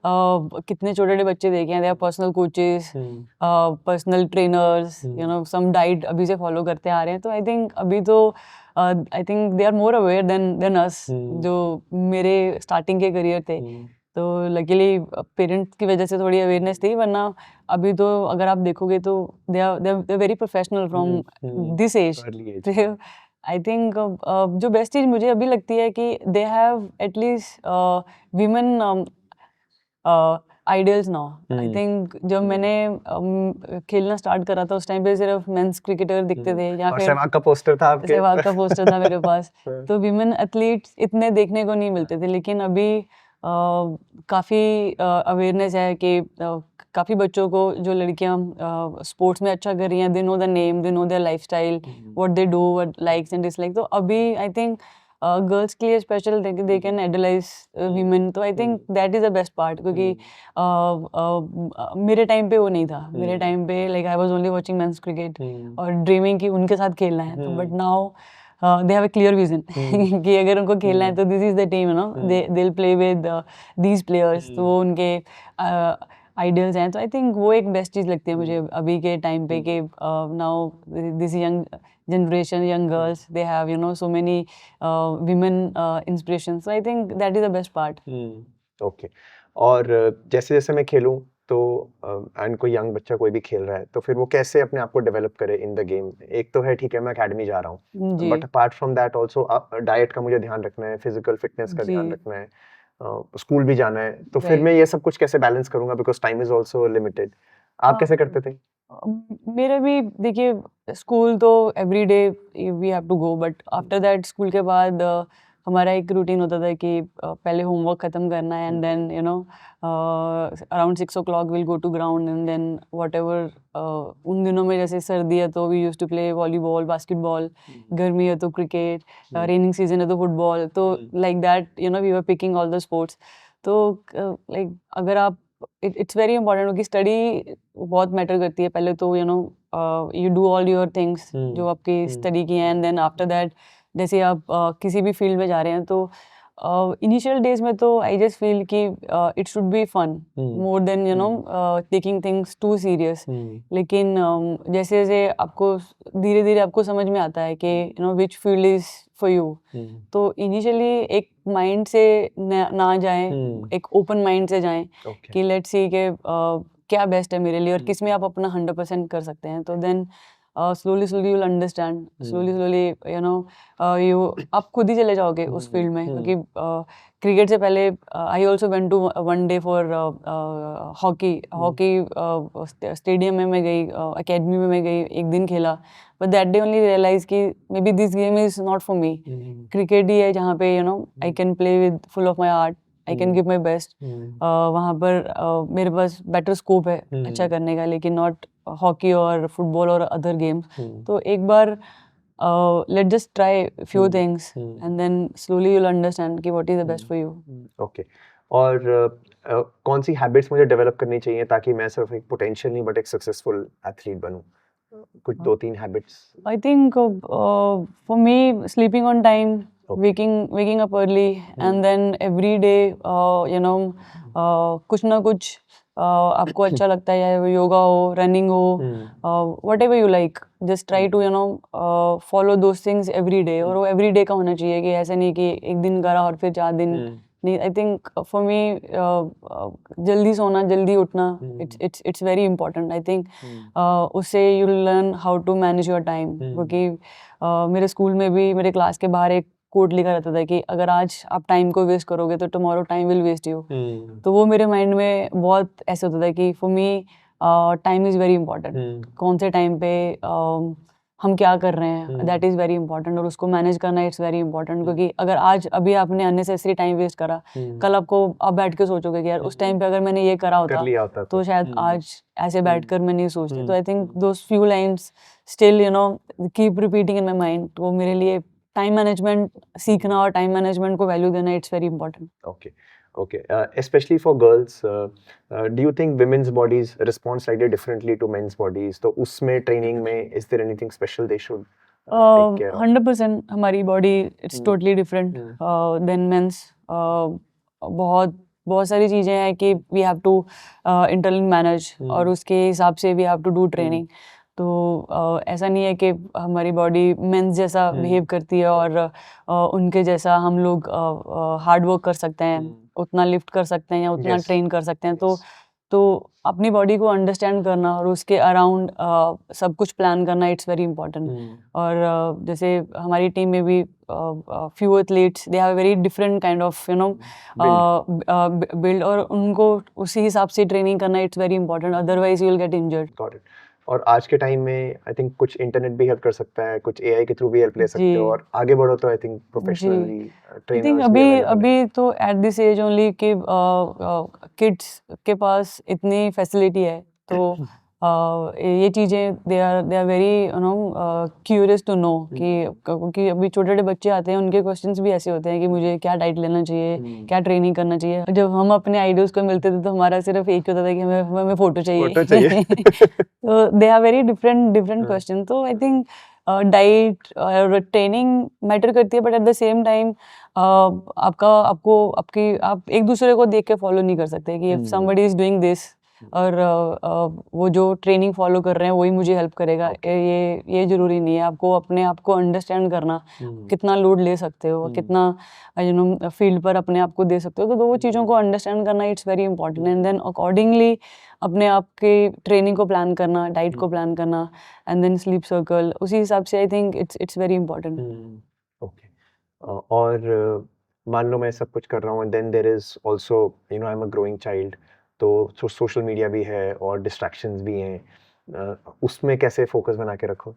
A: कितने छोटे छोटे बच्चे देखे हैं, they are personal coaches, personal trainers, some diet अभी से फॉलो करते आ रहे हैं. तो आई थिंक अभी तो I think they are more aware than us, जो मेरे स्टार्टिंग के करियर थे. तो लकीली पेरेंट्स की वजह से थोड़ी अवेयरनेस थी, वरना अभी तो अगर आप देखोगे तो they are very professional from this age. I think जो बेस्ट चीज़ मुझे अभी लगती है कि they have at least women ideals now. I think जब मैंने खेलना स्टार्ट करा था उस टाइम पे सिर्फ मेंस क्रिकेटर दिखते थे, या फिर
B: सहवाग का पोस्टर था आपके,
A: सहवाग का पोस्टर था मेरे पास. तो वीमेन एथलीट्स इतने देखने को नहीं मिलते थे, लेकिन अभी काफ़ी अवेयरनेस है कि काफ़ी बच्चों को, जो लड़कियां स्पोर्ट्स में अच्छा कर रही हैं, they know the name, they know their lifestyle, what they do, what likes and dislikes. तो अभी आई थिंक गर्ल्स के लिए special they can idolise women, तो I think that is the best part, क्योंकि मेरे टाइम पे वो नहीं था। मेरे टाइम पे like I was only watching men's cricket और ड्रीमिंग कि उनके साथ खेलना है, तो but now they have a clear vision कि अगर उनको खेलना है तो this is the team, you know, they will play with these players, तो वो उनके आइडियल्स हैं। तो आई थिंक वो एक बेस्ट चीज़ लगती है मुझे अभी के टाइम पे कि now this young generation, young girls, they have, you know, so many women inspirations, so I think that is the best part.
B: Okay. और जैसे जैसे मैं खेलूं तो एंड कोई यंग बच्चा कोई भी खेल रहा है तो फिर वो कैसे अपने आप को डेवलप करे इन द गेम? एक तो है ठीक है मैं एकेडमी जा रहा हूँ,
A: जी
B: but apart from that also diet का मुझे ध्यान रखना है, फिजिकल फिटनेस का ध्यान
A: जी
B: रखना है, स्कूल भी जाना है, तो फिर
A: राइट।
B: मैं ये सब कुछ कैसे बैलेंस करूंगा, because time is also limited. आप कैसे करते थे?
A: मेरे भी देखिए स्कूल तो every day we have to go, but after that school के बाद हमारा एक रूटीन होता था कि पहले होमवर्क ख़त्म करना है and then you know around 6 o'clock will go to ground and then whatever, उन दिनों में जैसे सर्दी है तो we use to play volleyball, basketball, गर्मी है तो क्रिकेट, रेनिंग सीजन है तो फुटबॉल, तो like that you know we were picking all the sports. तो लाइक अगर आप इट्स वेरी इंपॉर्टेंट कि स्टडी बहुत मैटर करती है। पहले तो you know you do all your things जो आपकी स्टडी की हैं, एंड देन आफ्टर दैट जैसे आप किसी भी फील्ड में जा रहे हैं तो इनिशियल डेज में तो आई जस्ट फील कि it should be fun more than you know taking things too serious. लेकिन जैसे जैसे आपको धीरे धीरे आपको समझ में आता है कि you know which field is for you, तो इनिशियली एक माइंड से ना जाएं, एक ओपन माइंड से जाएं कि लेट्स सी के क्या बेस्ट है मेरे लिए और किस में आप अपना 100% कर सकते हैं। तो then slowly slowly you'll understand, slowly slowly you know you आप खुद ही चले जाओगे उस फील्ड में, क्योंकि क्रिकेट से पहले I also went to one day for hockey stadium में मैं गई, अकेडमी में मैं गई, एक दिन खेला, but that day only realise कि maybe this game is not for me. Cricket ही है जहाँ पे you know I can play with full of my heart, I can give my best, वहाँ पर मेरे पास बेटर स्कोप है अच्छा करने का, लेकिन नॉट हॉकी और फुटबॉल और अदर गेम्स। तो एक बार let just try few things and then slowly you'll understand कि what is the best for you.
B: Okay. और कौन सी हैबिट्स मुझे डेवलप करनी चाहिए ताकि मैं सिर्फ एक पोटेंशियल नहीं बट एक सक्सेसफुल एथलीट बनूं? कुछ 2-3 habits.
A: I think for me, sleeping on time, waking up early, and then every day, you know, कुछ ना कुछ आपको अच्छा लगता है, या योगा हो, रनिंग हो, whatever you like, just try to you know follow those things every day, और वो every day का होना चाहिए कि ऐसे नहीं कि एक दिन करा और फिर 4 दिन नहीं। आई थिंक फॉर मी जल्दी सोना, जल्दी उठना, it's very important. I think उससे you learn how to manage your time, क्योंकि मेरे स्कूल में भी मेरे क्लास के बाहर एक कोट लिखा रहता था कि अगर आज आप टाइम को वेस्ट करोगे तो tomorrow time will waste you. तो वो मेरे माइंड में बहुत ऐसे होता था कि for me time is very important, कौन से टाइम पे हम क्या कर रहे हैं, दैट इज़ वेरी इंपॉर्टेंट, और उसको मैनेज करना इट्स वेरी इंपॉर्टेंट। क्योंकि अगर आज अभी आपने अननेसेसरी टाइम वेस्ट करा, कल आपको आप बैठ के सोचोगे कि यार उस टाइम पे अगर मैंने ये करा होता तो शायद आज ऐसे बैठकर मैं नहीं सोचती। तो I think those few lines still you know keep repeating in my mind. तो मेरे लिए टाइम मैनेजमेंट सीखना और टाइम मैनेजमेंट को वैल्यू देना it's very important.
B: Okay, okay. Especially for girls, do you think women's bodies respond slightly differently to men's bodies? तो उसमें training में is there anything special they should take care of?
A: 100% हमारी body it's totally different than men's. बहुत बहुत सारी चीज़ें हैं कि we have to internally manage, और उसके हिसाब से we have to do training. तो ऐसा नहीं है कि हमारी बॉडी मेंस जैसा बिहेव करती है और उनके जैसा हम लोग हार्ड वर्क कर सकते हैं, उतना लिफ्ट कर सकते हैं या उतना ट्रेन कर सकते हैं। तो अपनी बॉडी को अंडरस्टैंड करना और उसके अराउंड सब कुछ प्लान करना इट्स वेरी इंपॉर्टेंट। और जैसे हमारी टीम में भी few athletes they have very different kind of you know build, और उनको उसी हिसाब से ट्रेनिंग करना it's very important, otherwise you will get injured.
B: Got it. और आज के टाइम में आई थिंक कुछ इंटरनेट भी हेल्प कर सकता है, कुछ एआई के थ्रू भी हेल्प ले सकते हो, और आगे बढ़ो तो आई थिंक प्रोफेशनली ट्रेनर्स
A: अभी तो एट दिस एज ओनली कि किड्स के पास इतनी फैसिलिटी है, तो ये चीज़ें they are very you know curious to know कि क्योंकि अभी छोटे छोटे बच्चे आते हैं, उनके क्वेश्चंस भी ऐसे होते हैं कि मुझे क्या डाइट लेना चाहिए, क्या ट्रेनिंग करना चाहिए। जब हम अपने आइडल्स को मिलते थे तो हमारा सिर्फ एक होता था कि हमें फोटो
B: फोटो
A: चाहिए।
B: चाहिए।
A: तो they are very different question. तो आई थिंक डाइट और ट्रेनिंग मैटर करती है, but at the same time आप एक दूसरे को देख के फॉलो नहीं कर सकते कि if somebody is doing this और वो जो ट्रेनिंग फॉलो कर रहे हैं वही मुझे हेल्प करेगा, ये जरूरी नहीं है। आपको अपने आप को अंडरस्टैंड करना, कितना लोड ले सकते हो, कितना यू नो फील्ड पर अपने आप को दे सकते हो, तो वो चीज़ों को अंडरस्टैंड करना it's very important. And then accordingly अपने आप के ट्रेनिंग को प्लान करना, डाइट को प्लान करना, एंड देन स्लीप सर्कल, उसी हिसाब से I think it's very important.
B: Okay. और मान लो मैं सब कुछ कर रहा हूँ, and then there is also you know I am a growing child, तो सोशल मीडिया भी है और डिस्ट्रैक्शंस भी हैं, उसमें कैसे फोकस बना के रखो?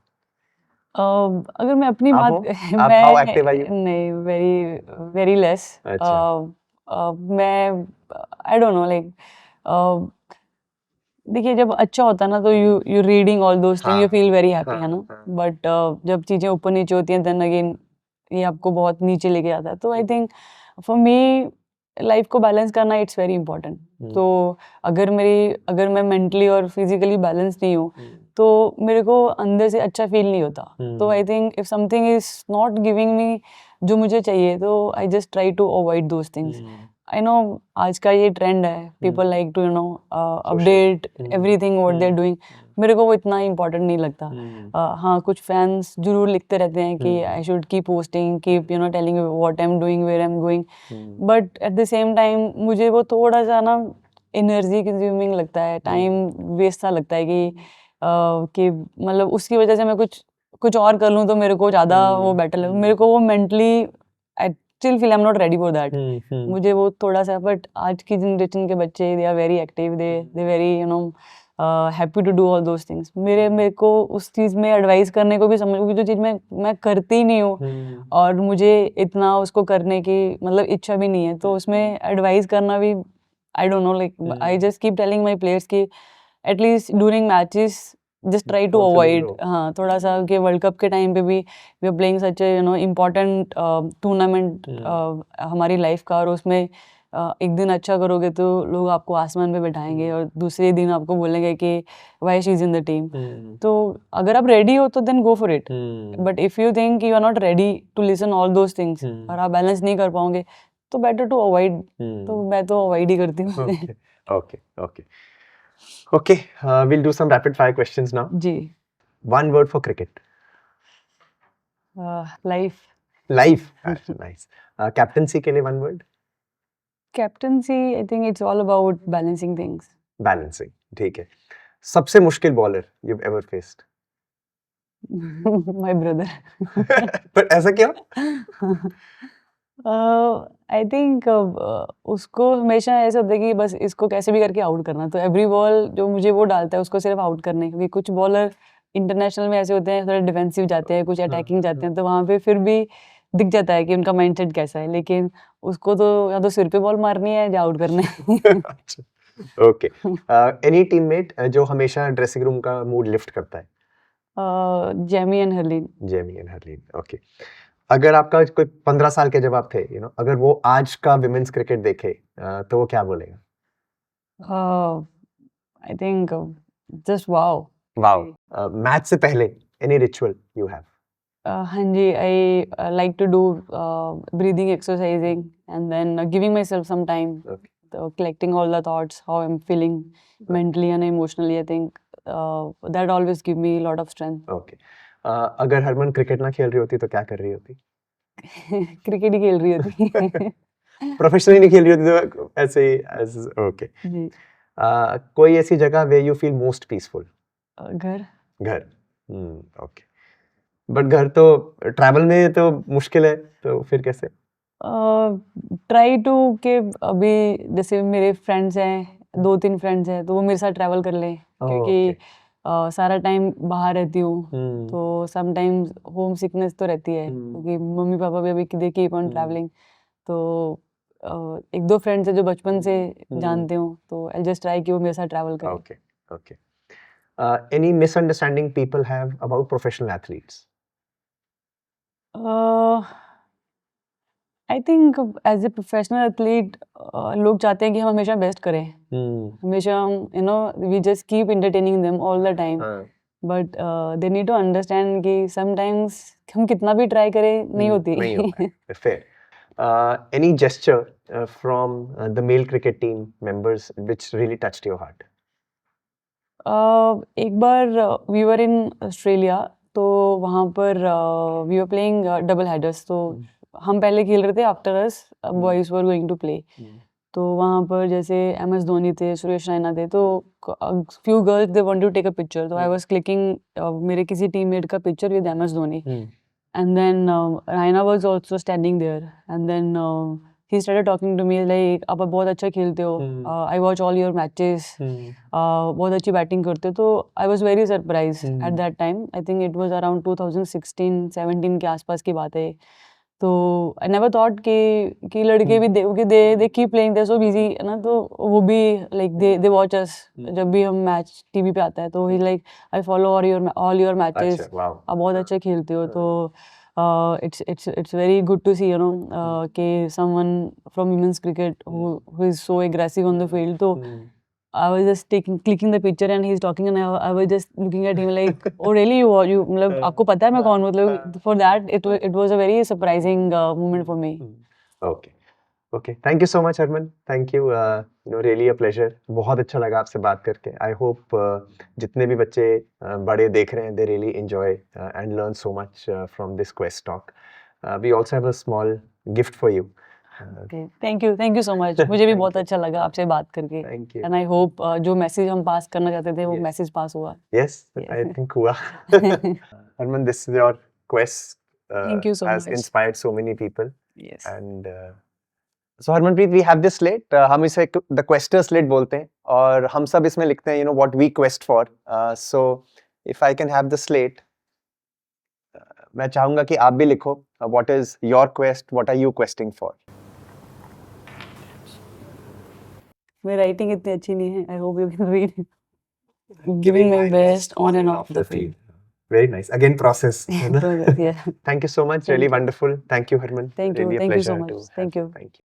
A: अगर मैं अपनी
B: आप
A: बात
B: हो? आप हाउ एक्टिव आर यू?
A: नहीं, वेरी वेरी लेस।
B: अच्छा।
A: मैं आई डोंट नो लाइक देखिए, जब अच्छा होता है ना तो you reading all those thing, you feel very happy, है ना। बट जब चीज़ें ऊपर नीचे होती हैं देन अगेन ये आपको बहुत नीचे लेके जाता है। तो I think for me life को बैलेंस करना इट्स वेरी इंपॉर्टेंट। तो अगर मैं मेंटली और फिजिकली बैलेंस नहीं हूँ तो मेरे को अंदर से अच्छा फील नहीं होता। तो I think if something is not giving me जो मुझे चाहिए तो I just try to avoid those things. I know आज का ये ट्रेंड है, people like to you know update everything what they are doing. मेरे को वो इतना इम्पोर्टेंट नहीं लगता। हाँ, कुछ फैंस जरूर लिखते रहते हैं कि I should keep posting, keep you know telling what I am doing, where I am going, but at the same time मुझे वो थोड़ा सा ना एनर्जी कंज्यूमिंग लगता है, टाइम वेस्ट सा लगता है कि मतलब उसकी वजह से मैं कुछ और कर लूँ तो मेरे को ज़्यादा वो बेटर लगे। मेरे को वो mentally I still feel I am not ready for that. मुझे वो थोड़ा सा, बट आज की जनरेशन के बच्चे they are very active, they very you know happy to do all those things. मेरे को उस चीज़ में एडवाइस करने को भी समझ, क्योंकि जो चीज़ मैं करती नहीं हूँ और मुझे इतना उसको करने की मतलब इच्छा भी नहीं है, तो उसमें एडवाइस करना भी I don't know like I just keep telling my players कि at least during matches just try to avoid. हाँ, थोड़ा सा कि वर्ल्ड कप के टाइम पे भी we are playing such a you know important tournament हमारी लाइफ का, और उसमें एक दिन अच्छा करोगे तो लोग आपको आसमान पे बैठाएंगे और दूसरे दिन आपको बोलेंगे कि why she is in the team. तो अगर आप रेडी हो तो then go for it, but if you think you are not ready to listen all those things और आप बैलेंस नहीं कर पाओगे तो बेटर टू अवॉइड। तो मैं तो अवॉइड ही करती हूँ।
B: Okay, okay. Okay, we'll do some rapid fire questions now.
A: जी।
B: One word for cricket.
A: Life.
B: Life. Nice. Captaincy के लिए one word.
A: Captaincy I think it's all about balancing things.
B: Balancing. ठीक है। सबसे मुश्किल bowler you've ever faced.
A: My brother.
B: पर ऐसा क्यों?
A: आई थिंक उसको हमेशा ऐसा होता है कि बस इसको कैसे भी करके आउट करना, तो एवरी बॉल जो मुझे वो डालता है उसको सिर्फ आउट करने, क्योंकि कुछ बॉलर इंटरनेशनल में ऐसे होते हैं थोड़ा डिफेंसिव जाते हैं, कुछ अटैकिंग जाते हैं, तो वहाँ पे फिर भी दिख जाता है कि उनका माइंडसेट कैसा है, लेकिन उसको तो या तो सिर पे बॉल मारनी है या आउट करना है।
B: ओके। एनी टीममेट जो हमेशा ड्रेसिंग रूम का मूड लिफ्ट करता है?
A: Jamie and Harleen.
B: Jamie and Harleen. Okay. अगर आपका कोई 15 साल के जब आप थे, यू नो, अगर वो आज का विमेंस क्रिकेट देखे तो वो क्या बोलेगा?
A: I think just wow.
B: Wow. Match से पहले एनी रिचुअल यू हैव?
A: हाँ जी, I like to do breathing exercising and then giving myself some time, collecting all the thoughts, how I'm feeling mentally and emotionally. I think that always give me a lot of strength.
B: Okay. अगर Harman cricket ना खेल रही होती तो क्या कर रही होती?
A: क्रिकेट ही खेल रही होती।
B: प्रोफेशनली नहीं खेल रही होती तो ऐसे ही ओके।
A: जी।
B: कोई ऐसी जगह way you feel most peaceful?
A: घर।
B: घर। ओके। बट घर तो ट्रैवल में तो मुश्किल है, तो फिर कैसे?
A: ट्राई टू के अभी जैसे मेरे फ्रेंड्स हैं, 2-3 फ्रेंड्स हैं, तो वो मेरे साथ ट्रैवल कर लें, क्योंकि सारा टाइम बाहर रहती हूँ, तो समटाइम्स होम सिकनेस तो रहती है, क्योंकि मम्मी पापा भी अभी दे कीप ऑन ट्रैवलिंग। तो 1-2 फ्रेंड्स हैं जो बचपन से जानते हो, तो आई जस्ट ट्राई कि वो मेरे साथ ट्रैवल करें।
B: Okay, okay. Any misunderstanding people have about professional athletes?
A: I think as a professional athlete लोग चाहते हैं कि हम हमेशा बेस्ट करें, हमेशा हम we just keep entertaining them all the time, but they need to understand कि समटाइम्स हम कितना भी ट्राई करें नहीं होती.
B: Fair. Any gesture from the male cricket team members which really touched your heart?
A: एक बार वी वर इन ऑस्ट्रेलिया, तो वहाँ पर we were playing double headers, तो हम पहले खेल रहे थे, after us boys were going to play. तो वहाँ पर जैसे MS धोनी थे, सुरेश रैना थे, तो few girls they want to take a picture, तो आई वाज क्लिकिंग मेरे किसी टीममेट का picture with MS Dhoni, and then Raina was also standing there, and then he started talking to me like आप बहुत अच्छा खेलते हो, I watch all your matches, बहुत अच्छी बैटिंग करते हो. तो I was very surprised at that time. I think it was around 2016-17 के आसपास की बात है. तो I never thought कि लड़के भी they keep playing, they're so busy है ना, तो वो भी like they watch us जब भी हम मैच टीवी पे आता है, तो he's like I follow all your matches, आप बहुत अच्छा खेलते हो. तो it's very good to see, कि someone from women's cricket who is so aggressive on the field. तो I was just clicking the picture and he's talking and I was just looking at him like, oh really, you मतलब आपको पता है मैं कौन, मतलब for that it was a very surprising moment for me.
B: Okay, thank you so much Harman, thank you, really a pleasure. बहुत अच्छा लगा आपसे बात करके. I hope जितने भी बच्चे बड़े देख रहे हैं, they really enjoy and learn so much from this Quest Talk. We also have a small gift for you.
A: Okay, thank you so much. मुझे भी बहुत अच्छा लगा आपसे बात करके.
B: Thank you.
A: And I hope जो मैसेज हम पास करना चाहते थे वो मैसेज पास हुआ.
B: Yes, I think हुआ. Harman, this is your quest
A: Thank you so
B: has
A: much.
B: inspired so many people.
A: Yes.
B: And so Harmanpreet, we have this slate. हम इसे the quester slate बोलते हैं, और हम सब इसमें लिखते हैं what we quest for. So if I can have the slate, मैं चाहूँगा कि आप भी लिखो what is your quest, what are you questing for.
A: मेरी राइटिंग इतनी अच्छी नहीं है. I hope you can read. Giving my best on and off the field.
B: Very nice. Again, process.
A: Yeah.
B: Thank you so much. Really wonderful. Thank you, Harman.
A: Thank you.
B: Really a
A: Thank you so
B: pleasure
A: much.
B: to have
A: Thank you.
B: Thank you.